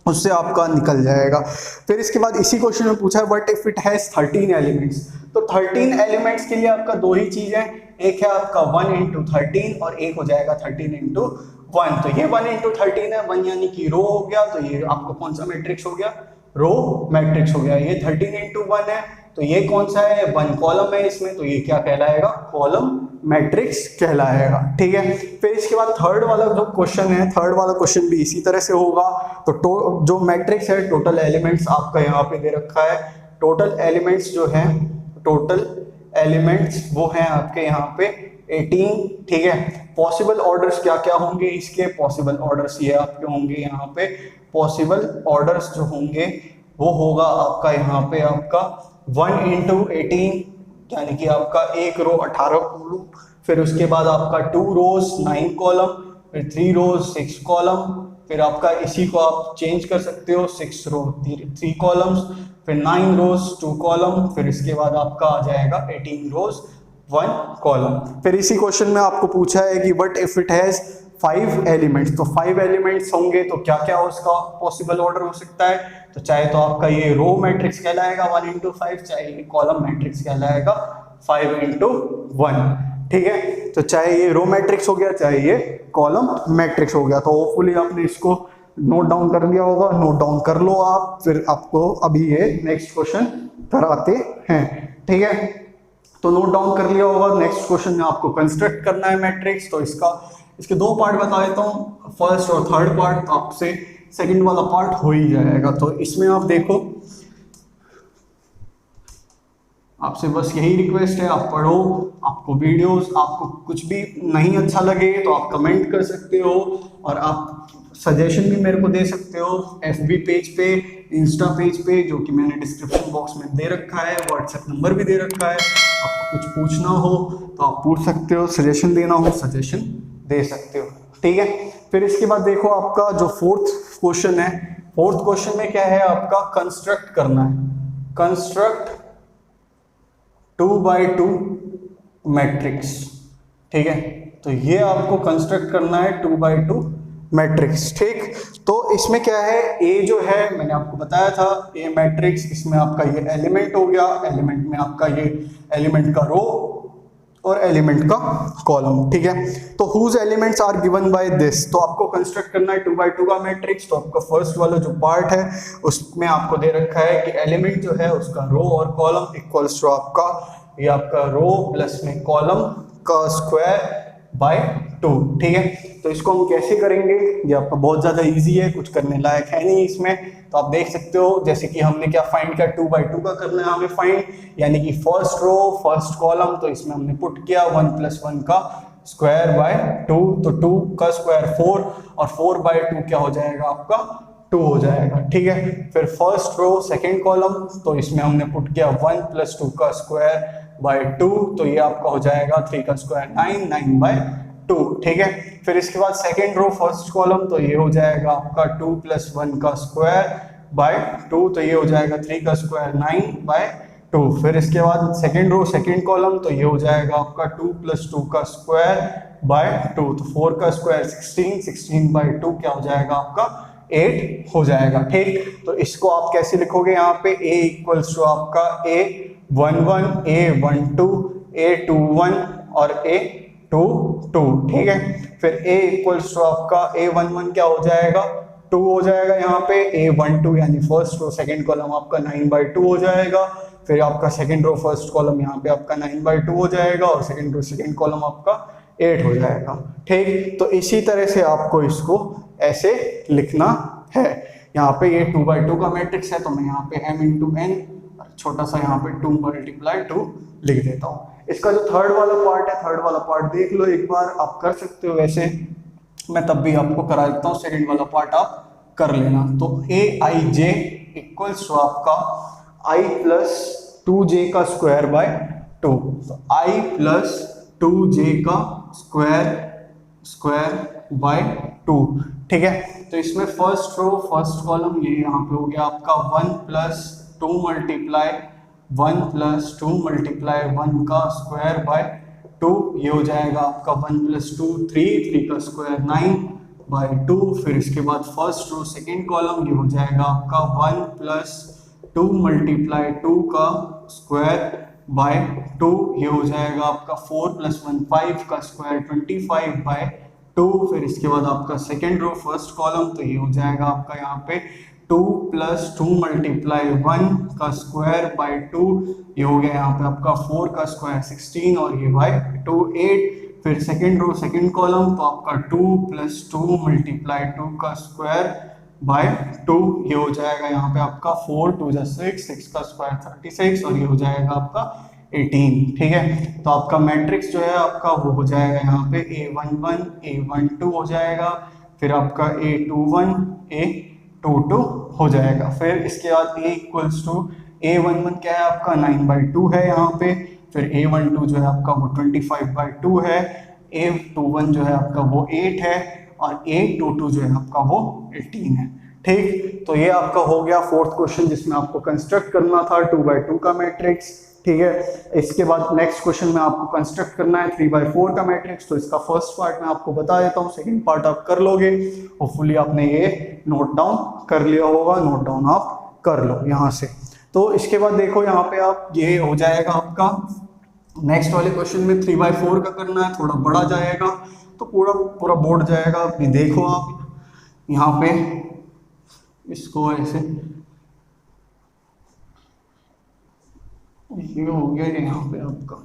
उससे आपका निकल जाएगा। फिर इसके बाद इसी क्वेश्चन में पूछा है what if it has 13 elements. तो 13 एलिमेंट्स के लिए आपका 2 ही चीज है, एक है आपका 1 इंटू 13 और एक हो जाएगा 13 इंटू 1। तो ये 1 इंटू 13 है, 1 यानी कि रो हो गया, तो ये आपको कौन सा मैट्रिक्स हो गया, रो मैट्रिक्स हो गया। ये 13 इंटू 1 है, तो ये कौन सा है, 1 कॉलम है इसमें, तो ये क्या कहलाएगा, कॉलम मैट्रिक्स कहलाएगा, ठीक है। फिर इसके बाद थर्ड वाला जो क्वेश्चन है, थर्ड वाला क्वेश्चन भी इसी तरह से होगा। तो जो मैट्रिक्स है, टोटल एलिमेंट्स आपका यहाँ पे दे रखा है, टोटल एलिमेंट्स जो है, टोटल एलिमेंट्स वो हैं आपके यहाँ पे 18, ठीक है। पॉसिबल ऑर्डर्स क्या क्या होंगे इसके, पॉसिबल ऑर्डर्स ये आपके होंगे यहाँ पे, पॉसिबल ऑर्डर्स जो होंगे वो होगा आपका यहाँ पे आपका 1 इंटू 18, यानी कि आपका एक रो 18 कॉलम, फिर उसके बाद आपका 2 रोज 9 कॉलम, फिर 3 रोज 6 कॉलम, फिर आपका इसी को आप चेंज कर सकते हो, 6 रो 3 कॉलम्स, फिर 9 रोज 2 कॉलम, फिर इसके बाद आपका आ जाएगा 18 रोज 1 कॉलम। फिर इसी क्वेश्चन में आपको पूछा है कि what if it has 5 elements. तो 5 एलिमेंट्स होंगे तो क्या क्या उसका पॉसिबल ऑर्डर हो सकता है। तो चाहे तो आपका ये रो मैट्रिक्स कहलाएगा 1 इंटू 5, चाहे ये कॉलम मैट्रिक्स कहलाएगा 5 इंटू 1, ठीक है। तो चाहे ये रो मैट्रिक्स हो गया, चाहे ये कॉलम मैट्रिक्स हो गया। तो होपफुली आपने इसको नोट डाउन कर लिया होगा, नोट डाउन कर लो आप, फिर आपको अभी ये नेक्स्ट क्वेश्चन कराते हैं, ठीक है। तो नोट डाउन कर लिया होगा। नेक्स्ट क्वेश्चन में आपको कंस्ट्रक्ट करना है मैट्रिक्स। तो इसके 2 पार्ट बता देता हूँ, फर्स्ट और थर्ड पार्ट, आपसे सेकंड वाला पार्ट हो ही जाएगा। तो इसमें आप देखो, आपसे बस यही रिक्वेस्ट है, आप पढ़ो, आपको वीडियोस, आपको कुछ भी नहीं अच्छा लगे तो आप कमेंट कर सकते हो, और आप सजेशन भी मेरे को दे सकते हो FB पेज पे, इंस्टा पेज पे, जो कि मैंने डिस्क्रिप्शन बॉक्स में दे रखा है, व्हाट्सएप नंबर भी दे रखा है। आपको कुछ पूछना हो तो आप पूछ सकते हो, सजेशन देना हो सजेशन दे सकते हो, ठीक है। फिर इसके बाद देखो आपका जो फोर्थ क्वेश्चन है, फोर्थ क्वेश्चन में क्या है आपका, कंस्ट्रक्ट करना है, कंस्ट्रक्ट 2x2 मैट्रिक्स, ठीक है। तो ये आपको कंस्ट्रक्ट करना है 2x2 मैट्रिक्स, ठीक। तो इसमें क्या है, ए जो है मैंने आपको बताया था, ए मैट्रिक्स, इसमें आपका ये एलिमेंट हो गया, एलिमेंट में आपका ये एलिमेंट का रो और एलिमेंट का कॉलम, ठीक है। तो whose elements are given by this. तो आपको कंस्ट्रक्ट करना है 2x2 का मैट्रिक्स। तो आपका फर्स्ट वाला जो पार्ट है उसमें आपको दे रखा है कि एलिमेंट जो है उसका रो और कॉलम इक्वल्स टू आपका, ये आपका रो प्लस में कॉलम का स्क्वायर बाय 2, ठीक है। तो इसको हम कैसे करेंगे, ये आपका बहुत ज्यादा इजी है, कुछ करने लायक है नहीं इसमें। तो आप देख सकते हो, जैसे कि हमने क्या फाइंड किया, 2x2 का करना है हमें फाइंड, यानी कि फर्स्ट रो फर्स्ट कॉलम। तो इसमें हमने पुट किया 1 + 1 का स्क्वायर बाय 2, तो 2 का स्क्वायर 4, और 4/2 क्या हो जाएगा आपका 2 हो जाएगा, ठीक है। फिर फर्स्ट रो सेकेंड कॉलम, तो इसमें हमने पुट किया 1 + 2 का स्क्वायर बाय 2, तो ये आपका हो जाएगा 3 का स्क्वायर 9, 9/2, ठीक है। फिर इसके बाद सेकेंड रो फर्स्ट कॉलम, तो ये हो जाएगा आपका 2 + 1 का स्क्वायर बाय 2, तो ये हो जाएगा 3 का स्क्वायर 9/2। फिर इसके बाद सेकेंड रो सेकेंड कॉलम, तो ये हो जाएगा आपका 2 + 2 का स्क्वायर बाय 2, तो 4 का स्क्वायर 16, 16/2 क्या हो जाएगा आपका 8 हो जाएगा, ठीक। तो इसको आप कैसे लिखोगे, यहाँ पे a इक्वल्स टू आपका a11, a12, a21 और a22, ठीक है। फिर a इक्वल्स टू आपका a11 क्या हो जाएगा 2 हो जाएगा यहाँ पे A12 यानी फर्स्ट रो सेकंड कॉलम आपका 9/2 हो जाएगा। फिर आपका सेकंड रो फर्स्ट कॉलम यहाँ पे आपका 9/2 हो जाएगा और सेकंड रो सेकंड कॉलम आपका 8 हो जाएगा। ठीक, तो इसी तरह से आपको इसको ऐसे लिखना है। यहाँ पे ये 2/2 का मैट्रिक्स है तो मैं यहाँ पे m इंटू n छोटा सा यहाँ पे 2 × 2 लिख देता हूँ। इसका जो थर्ड वाला पार्ट है, थर्ड वाला पार्ट देख लो एक बार, आप कर सकते हो वैसे, मैं तब भी आपको करा देता हूँ, सेकंड वाला पार्ट आप कर लेना। तो aij इक्वल्स टू आपका i प्लस 2j का स्क्वायर बाय 2, तो i प्लस 2j का स्क्वायर बाय 2। ठीक है, तो इसमें फर्स्ट रो फर्स्ट कॉलम ये यहाँ पे हो गया आपका 1 प्लस 2 मल्टीप्लाई 1 प्लस 2 मल्टीप्लाई 1 का स्क्वायर बाय 2, ये हो जाएगा आपका 1 प्लस 2 3 का स्क्वायर 9/2। फिर इसके बाद फर्स्ट रो सेकंड कॉलम ये हो जाएगा आपका 1 प्लस 2 मल्टीप्लाई 2 का स्क्वायर बाय 2, ये हो जाएगा आपका 4 प्लस 1 5 का स्क्वायर 25/2। फिर इसके बाद आपका सेकंड रो फर्स्ट कॉलम तो ये हो जाएगा आपका यहाँ पे 2 प्लस 2 मल्टीप्लाई 1 का स्क्वायर बाय 2, ये हो गया यहाँ पे आपका 4 का स्क्वायर 16 और ये बाय 2 8। फिर सेकंड रो सेकंड कॉलम तो आपका 2 प्लस 2 मल्टीप्लाई 2 का स्क्वायर बाय 2, ये हो जाएगा यहाँ पे आपका 4 2 6 का स्क्वायर 36 और ये हो जाएगा आपका 18। ठीक है, तो आपका मैट्रिक्स जो है आपका वो हो जाएगा यहाँ पे A11 A12 हो जाएगा, फिर आपका A21 A22 हो जाएगा। फिर इसके बाद A इक्वल्स टू A11 क्या है आपका 9/2 है यहाँ पे, फिर A12 जो है आपका वो 25/2 है, A21 जो है आपका वो 8 है और A22 जो है आपका वो 18 है। ठीक, तो ये आपका हो गया फोर्थ क्वेश्चन जिसमें आपको कंस्ट्रक्ट करना था 2/2 का मैट्रिक्स। ठीक है, इसके बाद नेक्स्ट क्वेश्चन में आपको कंस्ट्रक्ट करना है 3/4 का मैट्रिक्स। तो इसका फर्स्ट पार्ट मैं आपको बता देता हूँ, सेकंड पार्ट आप कर लोगे। होपफुली आपने ये नोट डाउन कर लिया होगा, नोट डाउन आप कर लो यहाँ से। तो इसके बाद देखो यहाँ पे आप, ये हो जाएगा आपका नेक्स्ट वाले क्वेश्चन में 3/4 का करना है, थोड़ा बड़ा जाएगा तो पूरा बोर्ड जाएगा। अभी देखो आप यहाँ पे इसको ऐसे, ये हो गया यहाँ पे आपका,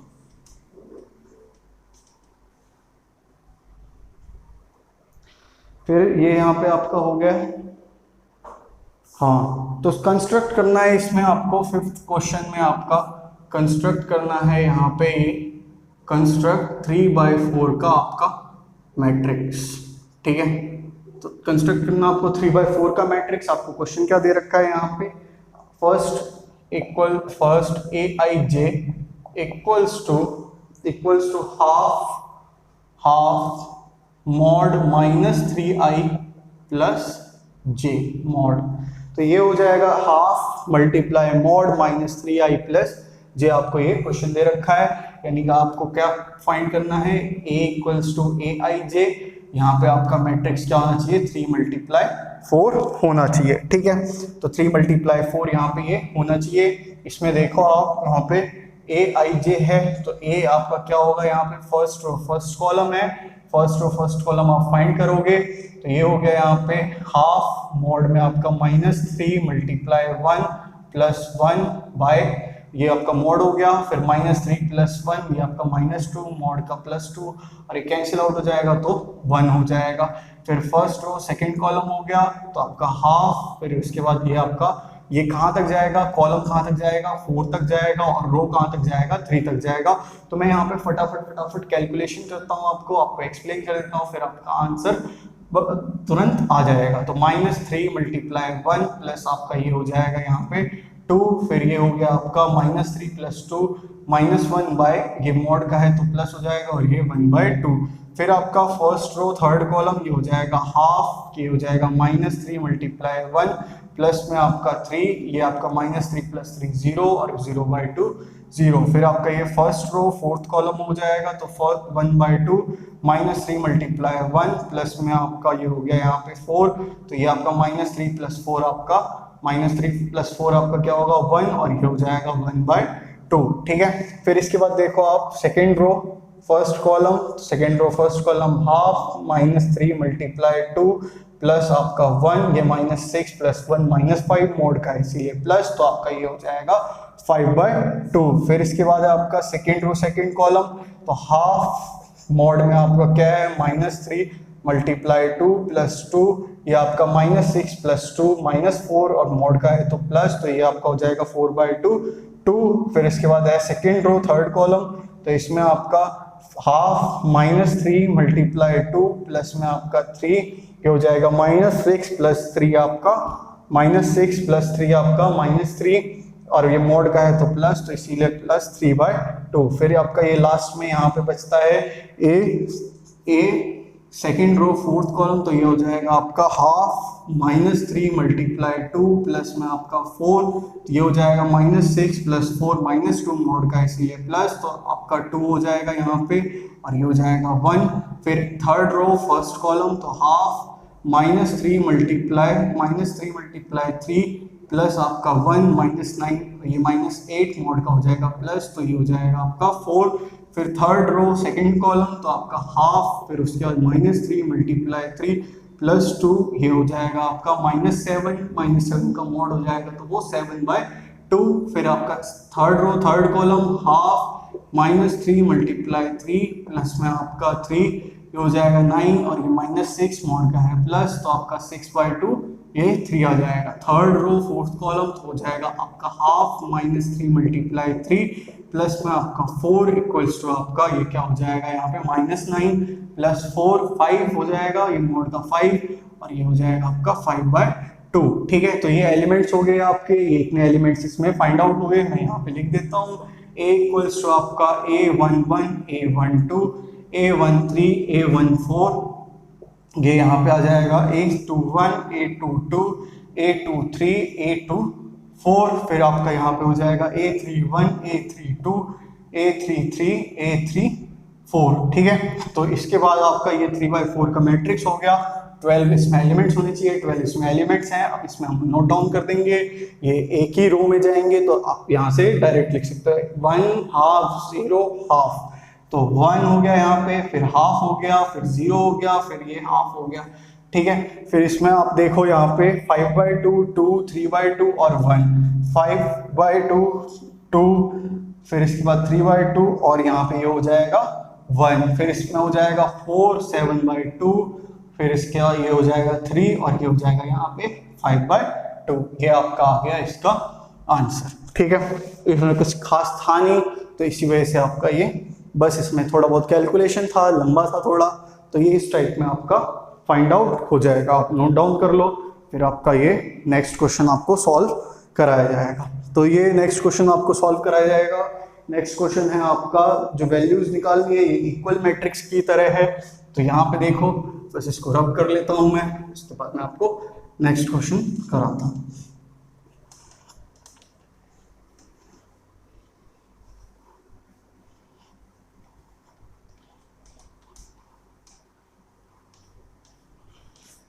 फिर ये यहाँ पे आपका हो गया। हाँ, तो कंस्ट्रक्ट करना है इसमें आपको, फिफ्थ क्वेश्चन में आपका कंस्ट्रक्ट करना है यहाँ पे ये कंस्ट्रक्ट 3/4 का आपका मैट्रिक्स। ठीक है, तो कंस्ट्रक्ट करना आपको 3/4 का मैट्रिक्स। आपको क्वेश्चन क्या दे रखा है यहाँ पे, first aij equals to half mod -3i plus j mod. तो ये हो जाएगा half multiply mod -3i plus j। आपको ये क्वेश्चन दे रखा है, यानी कि आपको क्या फाइंड करना है, a इक्वल्स टू aij। यहाँ पे आपका मैट्रिक्स क्या होना चाहिए, 3×4 होना चाहिए। ठीक है, तो 3×4 यहाँ पे ये होना चाहिए। इसमें देखो आप यहाँ पे aij है तो a आपका क्या होगा, यहाँ पे फर्स्ट रो फर्स्ट कॉलम है, फर्स्ट रो फर्स्ट कॉलम आप फाइंड करोगे तो ये हो गया यहाँ पे हाफ मॉड में आपका -3 × 1 + 1 बाय, ये आपका मॉड हो गया, फिर -3 + 1 ये आपका -2 मॉड का +2 और ये कैंसिल आउट हो जाएगा तो 1 हो जाएगा। फिर फर्स्ट रो सेकंड कॉलम हो गया तो आपका हाफ, फिर उसके बाद ये आपका ये कहाँ तक जाएगा, कॉलम कहाँ तक जाएगा, 4 तक जाएगा और रो कहाँ तक जाएगा, 3 तक जाएगा। तो मैं यहाँ पे फटाफट कैलकुलेशन करता हूँ, आपको एक्सप्लेन कर देता हूँ, फिर आपका आंसर तुरंत आ जाएगा। तो -3 × 1 प्लस आपका ये हो जाएगा यहाँ पे 2, फिर ये हो गया आपका -3 + 2 -1 बाय, ये मॉड का है तो प्लस हो जाएगा और ये 1/2। फिर आपका फर्स्ट रो थर्ड कॉलम ये हो जाएगा हाफ, ये हो जाएगा -3 × 1 प्लस में आपका 3, ये आपका -3 + 3 0 और 0/2 0। फिर आपका ये फर्स्ट रो फोर्थ कॉलम हो जाएगा तो 1/2 -3 × 1 प्लस में आपका ये हो गया यहाँ पे 4, तो ये आपका -3 + 4 आपका -3 + 4 आपका क्या होगा 1 और ये हो जाएगा 1/2। ठीक है, फिर इसके बाद देखो आप second row first column, second row first column half -3 multiply 2 plus आपका 1, ये -6 प्लस 1 -5 मोड का इसीलिए प्लस, तो आपका ये हो जाएगा 5/2। फिर इसके बाद है आपका सेकेंड रो सेकेंड कॉलम, तो हाफ मोड में आपका क्या है -3 मल्टीप्लाई 2 प्लस 2, ये आपका -6 प्लस 2 -4 और मोड का है तो प्लस, तो ये आपका हो जाएगा 4/2 2। फिर इसके बाद है सेकेंड रो थर्ड कॉलम, तो इसमें आपका हाफ -3 मल्टीप्लाई 2 प्लस में आपका 3, ये हो जाएगा -6 प्लस 3 आपका -6 प्लस 3 आपका -3 और ये मोड का है तो प्लस, तो इसीलिए प्लस 3/2। फिर आपका ये लास्ट में यहाँ पे बचता है ए सेकेंड रो फोर्थ कॉलम, तो ये हो जाएगा आपका हाफ -3 मल्टीप्लाई 2 प्लस में आपका 4, ये हो जाएगा -6 प्लस 4 -2 मोड का इसीलिए प्लस, तो आपका 2 हो जाएगा यहाँ पे और ये हो जाएगा 1। फिर थर्ड रो फर्स्ट कॉलम, तो हाफ -3 मल्टीप्लाई 3 प्लस आपका 1 -9, ये -8 मोड का हो जाएगा प्लस, तो ये हो जाएगा आपका 4। फिर थर्ड रो सेकंड कॉलम, तो आपका हाफ, फिर उसके बाद -3 मल्टीप्लाई 3 प्लस 2, ये हो जाएगा आपका -7 का मोड हो जाएगा तो वो 7/2। फिर आपका third row third column half -3 multiply 3 plus में आपका 3, ये हो जाएगा 9 और ये -6 मोड का है प्लस, तो आपका 6/2 ये 3 आ जाएगा। थर्ड रो फोर्थ कॉलम, तो हो जाएगा आपका हाफ -3 मल्टीप्लाई 3 प्लस में आपका 4 इक्वल्स टू आपका ये क्या हो जाएगा यहाँ पे -9 प्लस 4 5 हो जाएगा, ये मोड का 5 और ये हो जाएगा आपका 5/2। ठीक है, तो ये एलिमेंट्स हो गए आपके, ये इतने एलिमेंट्स इसमें फाइंड आउट हो गए। मैं यहाँ पे लिख देता हूँ a इक्वल्स टू आपका a11 a12 a13 a14, ये यहाँ पे आ जाएगा a21 a22 a23 a24। फिर आपका यहाँ पे हो जाएगा a31 a32 a33 a34। ठीक है, तो इसके बाद आपका ये 3/4 का मैट्रिक्स हो गया। 12 इसमें एलिमेंट्स होने चाहिए, 12 इसमें एलिमेंट्स हैं। अब इसमें हम नोट डाउन कर देंगे, ये एक ही रो में जाएंगे तो आप यहाँ से डायरेक्ट लिख सकते हैं 1 हाफ 0 हाफ, तो 1 हो गया यहाँ पे, फिर हाफ हो गया, फिर 0 हो गया, फिर ये हाफ हो गया। ठीक है, फिर इसमें आप देखो यहाँ पे 5/2 2 3/2 और 1, 5/2 2, फिर इसके बाद 3/2 और यहाँ पे ये हो जाएगा 1, फिर इसमें हो जाएगा 4 7/2, फिर इसके बाद ये हो जाएगा 3 और ये हो जाएगा यहाँ पे 5/2। ये आपका आ गया इसका आंसर। ठीक है, इसमें कुछ खास था नहीं तो इसी वजह से आपका ये बस इसमें थोड़ा बहुत कैलकुलेशन था, लंबा था थोड़ा, तो ये इस टाइप में आपका फाइंड आउट हो जाएगा। आप नोट डाउन कर लो, फिर आपका ये नेक्स्ट क्वेश्चन आपको सॉल्व कराया जाएगा। तो ये नेक्स्ट क्वेश्चन आपको सॉल्व कराया जाएगा। नेक्स्ट क्वेश्चन है आपका जो वैल्यूज निकालनी है, ये इक्वल मैट्रिक्स की तरह है। तो यहाँ पे देखो, बस इसको रब कर लेता हूँ मैं, उसके बाद मैं आपको नेक्स्ट क्वेश्चन कराता हूँ।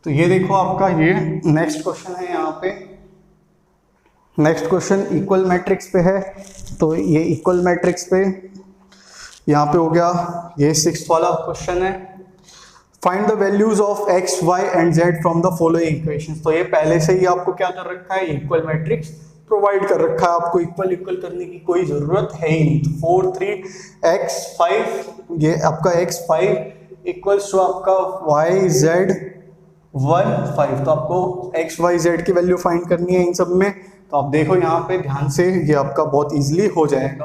तो ये देखो आपका ये नेक्स्ट क्वेश्चन है। यहाँ पे नेक्स्ट क्वेश्चन इक्वल मैट्रिक्स पे है। तो ये इक्वल मैट्रिक्स पे यहाँ पे हो गया, ये 6th वाला क्वेश्चन है। Find the values of x, y and z from the following equations. तो ये पहले से ही आपको क्या कर रखा है, इक्वल मैट्रिक्स प्रोवाइड कर रखा है, आपको इक्वल इक्वल करने की कोई जरूरत है ही नहीं। तो 4 3 x 5, ये आपका x 5 इक्वल्स टू आपका y z 1 5। तो आपको x y z की वैल्यू फाइंड करनी है इन सब में। तो आप देखो यहाँ पे ध्यान से, ये आपका बहुत इजीली हो जाएगा।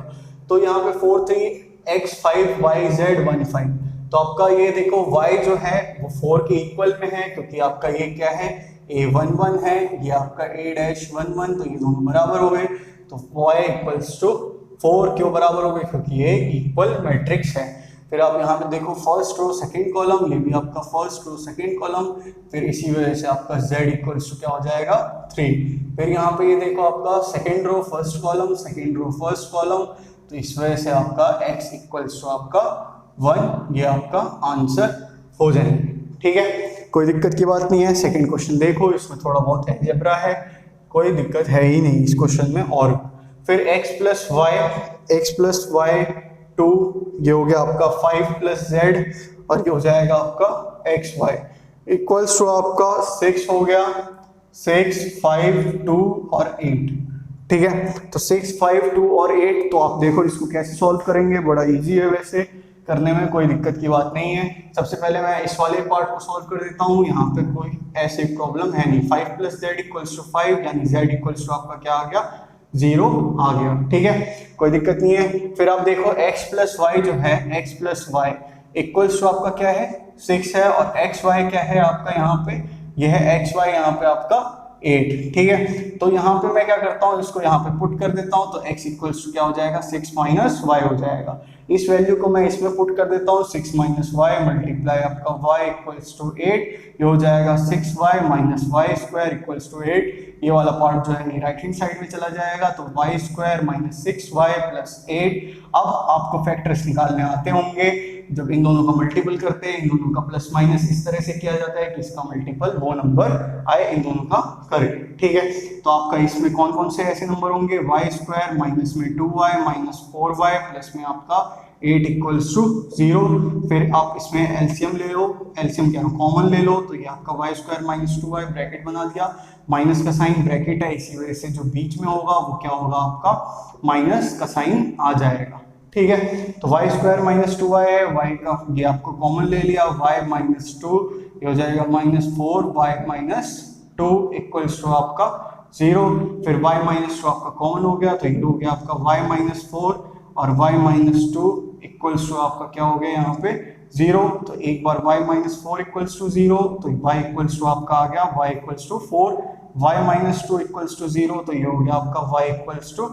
तो यहाँ पे 4 3 x 5 y z 1 5। तो आपका ये देखो y जो है वो 4 के इक्वल में है, क्योंकि आपका ये क्या है a11 है, ये आपका a-11, तो ये दोनों बराबर हो गए। तो y इक्वल्स टू 4 क्यों बराबर हो गए, क्योंकि ये इक्वल मैट्रिक्स है। फिर आप यहाँ पे देखो फर्स्ट रो सेकंड कॉलम, ये भी आपका फर्स्ट रो सेकंड कॉलम, फिर इसी वजह से आपका z इक्वल्स टू क्या हो जाएगा 3। फिर यहाँ पे ये देखो आपका second row first column, second row first column, तो इस वजह से आपका x इक्वल्स टू आपका 1, ये आपका आंसर हो जाएंगे। ठीक है, कोई दिक्कत की बात नहीं है। सेकंड क्वेश्चन देखो, इसमें थोड़ा बहुत अलजेब्रा है, कोई दिक्कत है ही नहीं इस क्वेश्चन में। और फिर x प्लस वाई 2, ये हो गया आपका 5 प्लस जेड, और ये हो जाएगा आपका एक्स वाई इक्वल्स टू आपका 6 हो गया, 6, 5, 2 और 8। ठीक है, तो 6, 5, 2 और 8, तो आप देखो इसको कैसे सॉल्व करेंगे, बड़ा इजी है वैसे, करने में कोई दिक्कत की बात नहीं है। सबसे पहले मैं इस वाले पार्ट को सॉल्व कर देता हूँ, यहाँ पे कोई ऐसी प्रॉब्लम है नहीं। 5 प्लस जेड इक्वल्स टू 5, यानी जेड इक्वल्स टू आपका क्या आ गया, 0 आ गया। ठीक है, कोई दिक्कत नहीं है। फिर आप देखो x प्लस वाई जो है, x plus y equals to आपका क्या है, 6 है, और एक्स वाई क्या है आपका यहाँ पे, यह है एक्स वाई यहाँ पे आपका 8। ठीक है, तो यहाँ पे मैं क्या करता हूँ, इसको यहाँ पे पुट कर देता हूँ, तो x इक्वल्स टू क्या हो जाएगा, 6 माइनस वाई हो जाएगा। इस वैल्यू को मैं इसमें पुट कर देता हूँ, 6 माइनस वाई मल्टीप्लाई आपका y इक्वल्स टू 8, ये हो जाएगा 6y minus y square equals to 8। ये वाला पार्ट जो है राइट हैंड साइड में चला जाएगा, तो y square minus 6y plus 8। अब आपको फैक्टर्स निकालने आते होंगे, जब इन दोनों का मल्टीपल करते हैं, इन दोनों का प्लस माइनस इस तरह से किया जाता है कि इसका मल्टीपल वो नंबर आए इन दोनों का करे। ठीक है, तो आपका इसमें कौन कौन से ऐसे नंबर होंगे, वाई स्क्वायर माइनस में 2y माइनस 4y प्लस में आपका 8 इक्वल्स टू 0। फिर आप इसमें एलसीएम ले लो, एलसीएम क्या कॉमन ले लो, तो ये आपका Y square minus 2y bracket बना दिया, माइनस का साइन ब्रैकेट है, इसी वजह से जो बीच में होगा वो क्या होगा आपका माइनस का साइन आ जाएगा। ठीक है, तो वाई स्क्वायर माइनस 2y है, वाई का ये आपको कॉमन ले लिया, वाई माइनस 2, ये हो जाएगा minus 4, y minus 2 equals to आपका 0। फिर y माइनस 2 आपका कॉमन हो गया, तो ये हो गया आपका y माइनस 4 और y माइनस 2 इक्वल्स टू आपका क्या हो गया यहाँ पे 0। तो एक बार y माइनस 4 इक्वल्स टू 0, तो y इक्वल्स टू आपका आ गया y equals to 4, y minus 2 equals to 0, तो ये हो गया आपका y इक्वल्स टू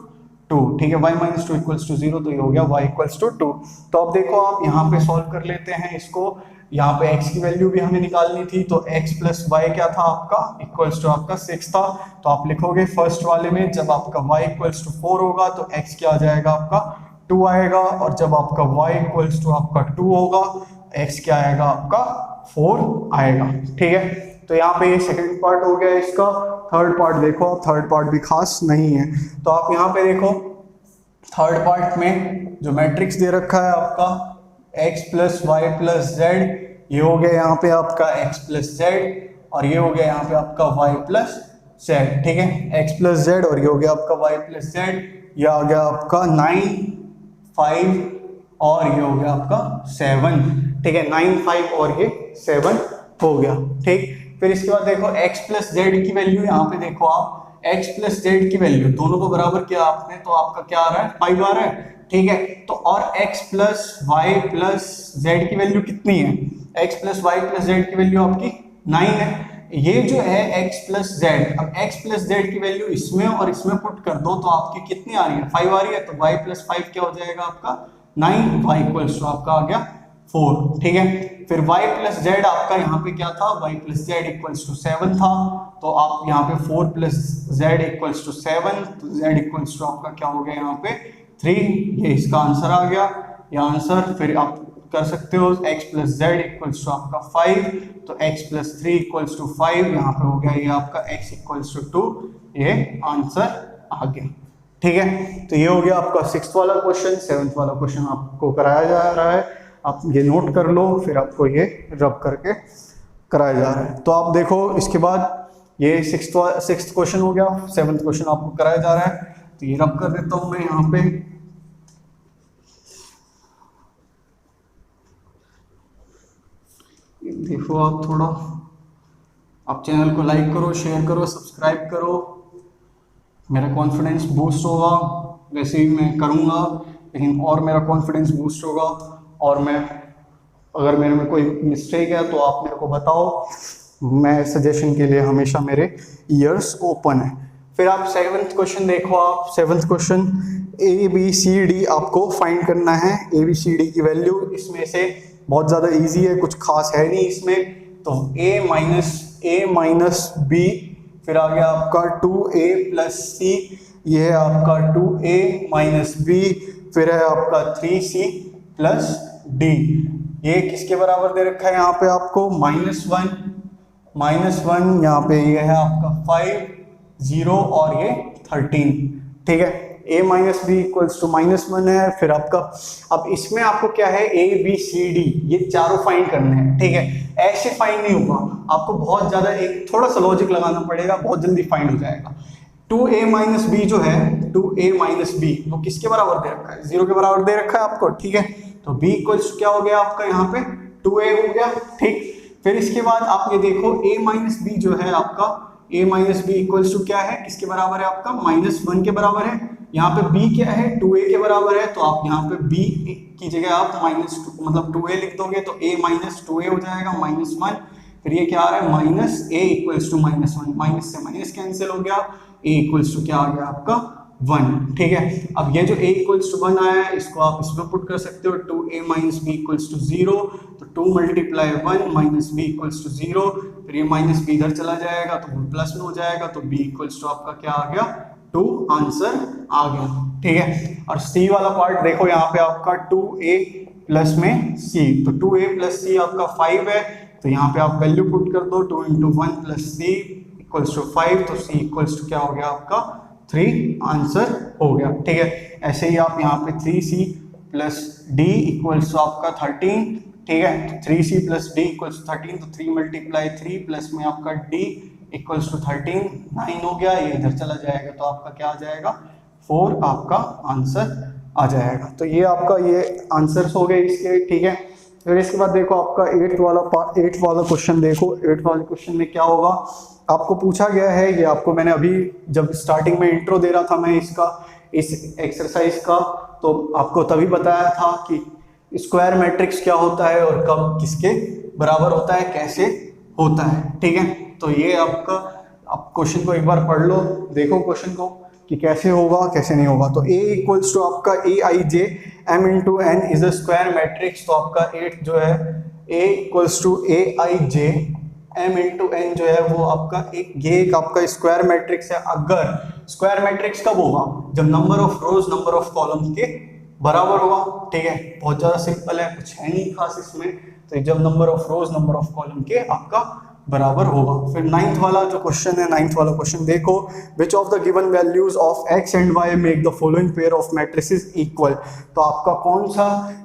2। ठीक है, y माइनस 2 इक्वल्स टू 0, तो ये हो गया y इक्वल्स टू 2। तो अब देखो आप यहाँ पे सॉल्व कर लेते हैं इसको, यहाँ पे x की वैल्यू भी हमें निकालनी थी, तो x प्लस वाई क्या था आपका, इक्वल्स टू आपका 6 था, तो आप लिखोगे फर्स्ट वाले में जब आपका y इक्वल्स टू 4 होगा तो x क्या आ जाएगा आपका 2 आएगा, और जब आपका y इक्वल्स टू आपका 2 होगा x क्या आएगा आपका 4 आएगा। ठीक है, तो यहाँ पे ये सेकंड पार्ट हो गया इसका। थर्ड पार्ट देखो, थर्ड पार्ट भी खास नहीं है, तो आप यहाँ पे देखो थर्ड पार्ट में जो मैट्रिक्स दे रखा है आपका x plus y plus z, ये हो गया यहाँ पे आपका x प्लस जेड, और ये हो गया यहाँ पे आपका y प्लस जेड। ठीक है, x प्लस जेड और ये हो गया आपका y प्लस जेड, ये आ गया आपका 9, 5 और ये हो गया आपका 7। ठीक है, 9, 5 और ये 7 हो गया। ठीक, फिर इसके बाद देखो x प्लस जेड की वैल्यू, यहाँ पे देखो आप x प्लस जेड की वैल्यू दोनों को बराबर किया आपने, तो आपका क्या आ रहा है 5 आ रहा है। ठीक है, तो और x plus y plus z की वैल्यू कितनी है, x plus y plus z की वैल्यू आपकी 9 है। ये जो है x प्लस जेड, अब x प्लस जेड की वैल्यू इसमें और इसमें पुट कर दो तो आपकी कितनी आ रही है 5 आ रही है, तो y प्लस 5 क्या हो जाएगा आपका 9, y इक्वल्स टू आपका आ गया 4। ठीक है, फिर y प्लस जेड आपका यहाँ पे क्या था, y plus z equals to 7 था, तो आप यहाँ पे 4 प्लस जेड इक्वल्स टू 7, तो z इक्वल्स टू आपका क्या हो गया यहाँ पे 3, ये इसका आंसर आ गया, ये आंसर। फिर आप कर सकते हो x plus z equals to आपका 5, तो x प्लस 3 इक्वल्स टू 5, यहाँ पे हो गया ये आपका x इक्वल्स टू 2, ये आंसर आ गया। ठीक है, तो ये हो गया आपका 6th वाला क्वेश्चन। 7th वाला क्वेश्चन आपको कराया जा रहा है, आप ये नोट कर लो, फिर आपको ये रब करके कराया जा रहा है। तो आप देखो इसके बाद ये 6th क्वेश्चन हो गया, 7th क्वेश्चन आपको कराया जा रहा है, तो ये रब कर देता हूं मैं यहाँ पे। देखो आप थोड़ा, आप चैनल को लाइक करो, शेयर करो, सब्सक्राइब करो, मेरा कॉन्फिडेंस बूस्ट होगा। वैसे ही मैं करूँगा, लेकिन और मेरा कॉन्फिडेंस बूस्ट होगा, और मैं अगर मेरे में कोई मिस्टेक है तो आप मेरे को बताओ, मैं सजेशन के लिए हमेशा मेरे ईयर्स ओपन है। फिर आप 7th क्वेश्चन देखो, आप 7th क्वेश्चन ABCD आपको फाइंड करना है। ABCD की वैल्यू इसमें से बहुत ज़्यादा इजी है, कुछ खास है नहीं इसमें, तो A माइनस B, फिर आ गया आपका 2A प्लस C, ये है आपका 2A माइनस B, फिर है आपका 3C प्लस D। ये किसके बराबर दे रखा है यहाँ पे आपको -1, यहाँ पे ये है आपका 5, 0 और ये 13। ठीक है, a minus b equals to -1 है। फिर आपका अब इसमें आपको क्या है, a b c d ये चारों फाइंड करने हैं, ठीक है। ऐसे फाइंड नहीं होगा, आपको बहुत ज्यादा एक थोड़ा सा लॉजिक लगाना पड़ेगा, बहुत जल्दी फाइंड हो जाएगा। 2a माइनस बी जो है 2a माइनस बी वो किसके बराबर दे रखा है, 0 के बराबर दे रखा है आपको, ठीक है। तो b इक्वल्स क्या हो गया आपका यहाँ पे 2a हो गया, ठीक। फिर इसके बाद आप ये देखो a माइनस बी जो है आपका a minus b equals to क्या है, किसके बराबर है आपका -1 के बराबर है। यहाँ पे b क्या है 2a के बराबर है, तो आप यहाँ पे b की जगह आप -2 मतलब 2a लिख दोगे तो a माइनस 2a हो जाएगा -1। फिर ये क्या आ रहा है minus a equals to -1, minus से माइनस कैंसिल हो गया, a इक्वल्स टू क्या आ गया आपका 1, ठीक है। अब ये जो a इक्वल्स टू 1 आया है इसको आप इसमें पुट कर सकते हो, 2a minus b equals to 0, तो 2 multiply 1 minus b equals to 0। फिर ये माइनस बी इधर चला जाएगा तो वो प्लस में हो जाएगा, तो b इक्वल्स टू आपका क्या आ गया 2, आंसर आ गया, ठीक है। और c वाला पार्ट देखो, यहाँ पे आपका 2a प्लस में c, तो 2a प्लस c आपका 5 है, तो यहाँ पे आप वैल्यू पुट कर दो, 2 into 1 plus c equals to 5, तो c इक्वल्स टू क्या हो गया आपका 3, आंसर हो गया, ठीक है। ऐसे ही आप यहाँ पे 3c plus d equals to आपका 13, ठीक है। तो 3c plus d equals to 13, तो 3 मल्टीप्लाई 3 प्लस में आपका d इक्वल्स टू 13, 9 हो गया, ये इधर चला जाएगा तो आपका क्या आ जाएगा 4, आपका आंसर आ जाएगा। तो ये आपका ये आंसर्स हो गए इसके, ठीक है। फिर इसके बाद देखो आपका 8 वाला क्वेश्चन देखो। 8 वाले क्वेश्चन में क्या होगा, आपको पूछा गया है, ये आपको मैंने अभी जब स्टार्टिंग में इंट्रो दे रहा था मैं इसका इस एक्सरसाइज का, तो आपको तभी बताया था कि स्क्वायर मैट्रिक्स क्या होता है और कब किसके बराबर होता है, कैसे होता है, ठीक है। तो ये आपका, आप क्वेश्चन को एक बार पढ़ लो, देखो क्वेश्चन को कि कैसे होगा कैसे नहीं होगा। तो a इक्वल्स टू आपका a i j m into n is a square matrix, तो आपका 8 जो है a equals to a i j m into n जो है वो आपका ये एक आपका स्क्वायर मैट्रिक्स है। अगर स्क्वायर मैट्रिक्स कब होगा, जब number of rose number of column के बराबर होगा, ठीक है। बहुत ज्यादा सिंपल है, कुछ है नहीं खास इसमें। तो जब number of rose number of column के आपका बराबर होगा। फिर 9th वाला जो क्वेश्चन है, 9th वाला क्वेश्चन देखो, which of the given values of x and y make the following pair of matrices equal. तो आपका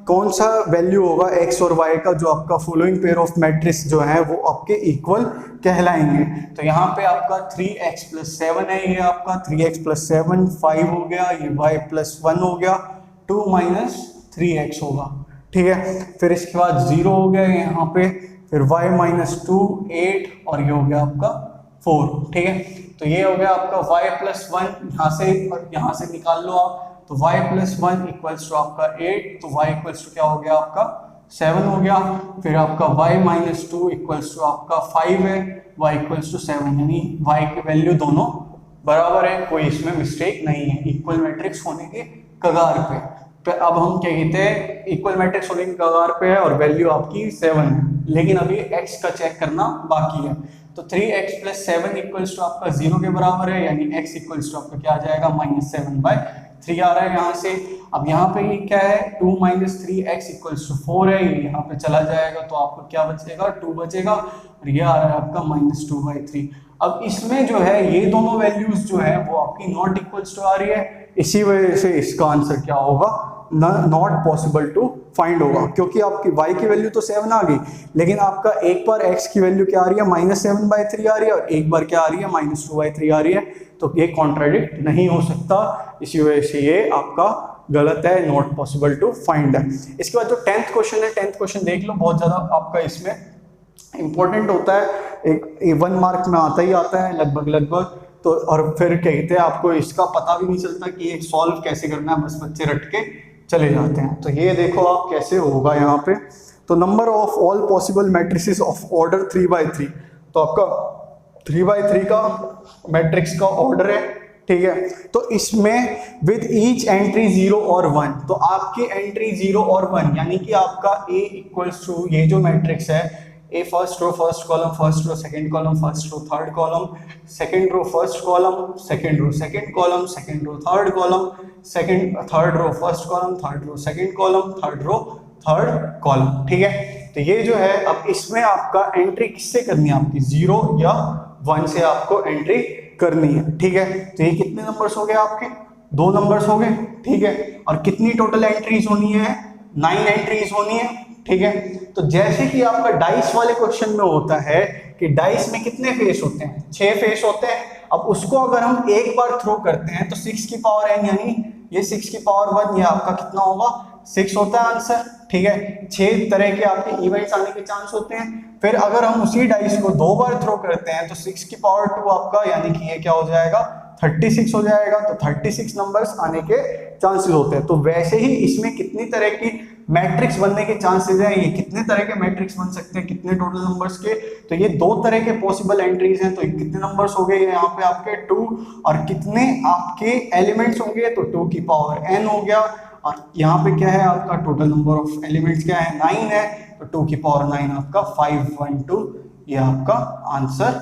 कौन सा वैल्यू होगा x और y का जो आपका फॉलोइंग पेयर ऑफ मैट्रिक्स जो है वो आपके इक्वल कहलाएंगे। तो यहाँ पे आपका 3x प्लस 7 है, ये आपका 3x प्लस 7 5 हो गया, ये y प्लस 1 हो गया, 2 माइनस 3x होगा, ठीक है। फिर इसके बाद 0 हो गया यहाँ पे, फिर y माइनस 2 8 और ये हो गया आपका 4, ठीक है। तो ये हो गया आपका y प्लस 1 यहाँ से निकाल लो आप, तो y प्लस 1 इक्वल्स टू आपका 8, तो y इक्वल्स टू क्या हो गया आपका 7 हो गया। फिर आपका y माइनस 2 इक्वल्स टू आपका 5 है, y इक्वल्स टू 7, यानी y की वैल्यू दोनों बराबर है, कोई इसमें मिस्टेक नहीं है, इक्वल मैट्रिक्स होने के कगार पे। अब हम क्या कहते हैं, इक्वल मैट्रिक्स होने के कगार पे है और वैल्यू आपकी 7 है, लेकिन अभी x का चेक करना बाकी है। तो 3x प्लस 7 इक्वल्स टू आपका 0 के बराबर है, यानी x इक्वल्स टू आपका क्या आ जाएगा -7/3 आ रहा है यहाँ से। अब यहाँ पे ये क्या है 2 माइनस 3x इक्वल्स टू 4 है, ये यहाँ पे चला जाएगा तो आपको क्या बचेगा 2 बचेगा, और ये आ रहा है आपका -2/3। अब इसमें जो है ये दोनों वैल्यूज जो है वो आपकी नॉट इक्वल्स टू आ रही है, इसी वजह से इसका आंसर क्या होगा नॉट पॉसिबल टू फाइंड होगा, क्योंकि आपकी y की वैल्यू तो 7 आ गई, लेकिन आपका एक बार x की वैल्यू क्या आ रही है -7/3 आ रही है, और एक बार क्या आ रही है -2/3 आ रही है, तो ये कॉन्ट्राडिक्ट नहीं हो सकता, इसी वजह से ये आपका गलत है, नॉट पॉसिबल टू फाइंड है। इसके बाद जो 10th क्वेश्चन है, 10th क्वेश्चन देख लो, बहुत ज्यादा आपका इसमें इंपॉर्टेंट होता है, एक 1 मार्क में आता ही आता है लगभग। तो और फिर कहते हैं आपको इसका पता भी नहीं चलता कि एक सॉल्व कैसे करना है, बस बच्चे रट के चले जाते हैं। तो ये देखो आप कैसे होगा यहाँ पे, तो number of all possible matrices of order 3/3, तो आपका 3/3 का मैट्रिक्स का ऑर्डर है, ठीक है। तो इसमें विद ईच एंट्री 0 और 1, तो आपकी एंट्री 0 और 1 यानी कि आपका A इक्वल्स टू ये जो मैट्रिक्स है A first row first column first row second column first row third column second row first column second row second column second row third column third row first column third row second column third row third column, ठीक है। तो ये जो है अब इसमें आपका entry किससे करनी है, आपकी 0 या 1 से आपको एंट्री करनी है, ठीक है। तो ये कितने नंबर्स हो गए आपके 2 नंबर्स हो गए, ठीक है। और कितनी टोटल एंट्रीज होनी है, 9 एंट्रीज होनी है, ठीक है। तो जैसे कि आपका डाइस वाले क्वेश्चन में होता है कि डाइस में कितने फेस होते हैं, 6 फेस होते हैं। अब उसको अगर हम एक बार थ्रो करते हैं तो 6 की पावर n, यानी ये 6 की पावर 1, ये आपका कितना होगा, 6 होता है आंसर, ठीक है। 6 तरह के आपके इवेंट्स आने के चांस होते हैं। फिर अगर हम उसी डाइस को 2 बार थ्रो करते हैं तो 6 की पावर 2 आपका, यानी कि ये क्या हो जाएगा, 36 हो जाएगा। तो 36 नंबर्स आने के चांसेस होते हैं। तो वैसे ही इसमें कितनी तरह की मैट्रिक्स बनने के चांसेस हैं, ये कितने तरह के मैट्रिक्स बन सकते हैं, कितने टोटल नंबर्स के, तो ये 2 तरह के पॉसिबल एंट्रीज हैं। तो कितने नंबर्स हो गए यहाँ पे आपके 2, और कितने आपके एलिमेंट्स होंगे, तो 2 की पावर n हो गया। और यहाँ पे क्या है आपका टोटल नंबर ऑफ एलिमेंट्स क्या है, 9 है, तो 2 की पावर 9 आपका 512, ये आपका आंसर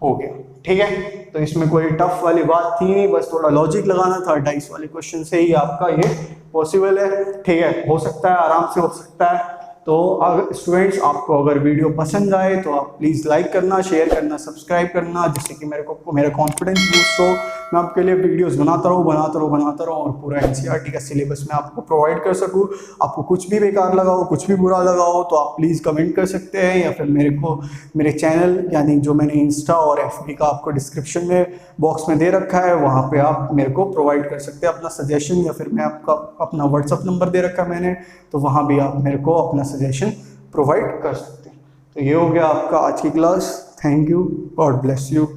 हो गया, ठीक है। तो इसमें कोई टफ वाली बात थी नहीं, बस थोड़ा लॉजिक लगाना था, डाइस वाले क्वेश्चन से ही आपका ये पॉसिबल है, ठीक है। हो सकता है, आराम से हो सकता है। तो अगर स्टूडेंट्स आपको अगर वीडियो पसंद आए तो आप प्लीज़ लाइक करना, शेयर करना, सब्सक्राइब करना, जिससे कि मेरा कॉन्फिडेंस बूस्ट हो। मैं आपके लिए वीडियोस बनाता रहूँ और पूरा एनसीईआरटी का सिलेबस मैं आपको प्रोवाइड कर सकूँ। आपको कुछ भी बेकार लगा हो, कुछ भी बुरा लगा हो, तो आप प्लीज़ कमेंट कर सकते हैं, या फिर मेरे चैनल, यानी जो मैंने इंस्टा और एफबी का आपको डिस्क्रिप्शन में बॉक्स में दे रखा है, वहाँ पे आप मेरे को प्रोवाइड कर सकते हैं अपना सजेशन, या फिर मैं आपका अपना व्हाट्सअप नंबर दे रखा है मैंने, तो वहाँ भी आप मेरे को अपना सजेशन प्रोवाइड कर सकते हैं। तो ये हो गया आपका आज की class. Thank you, God bless you.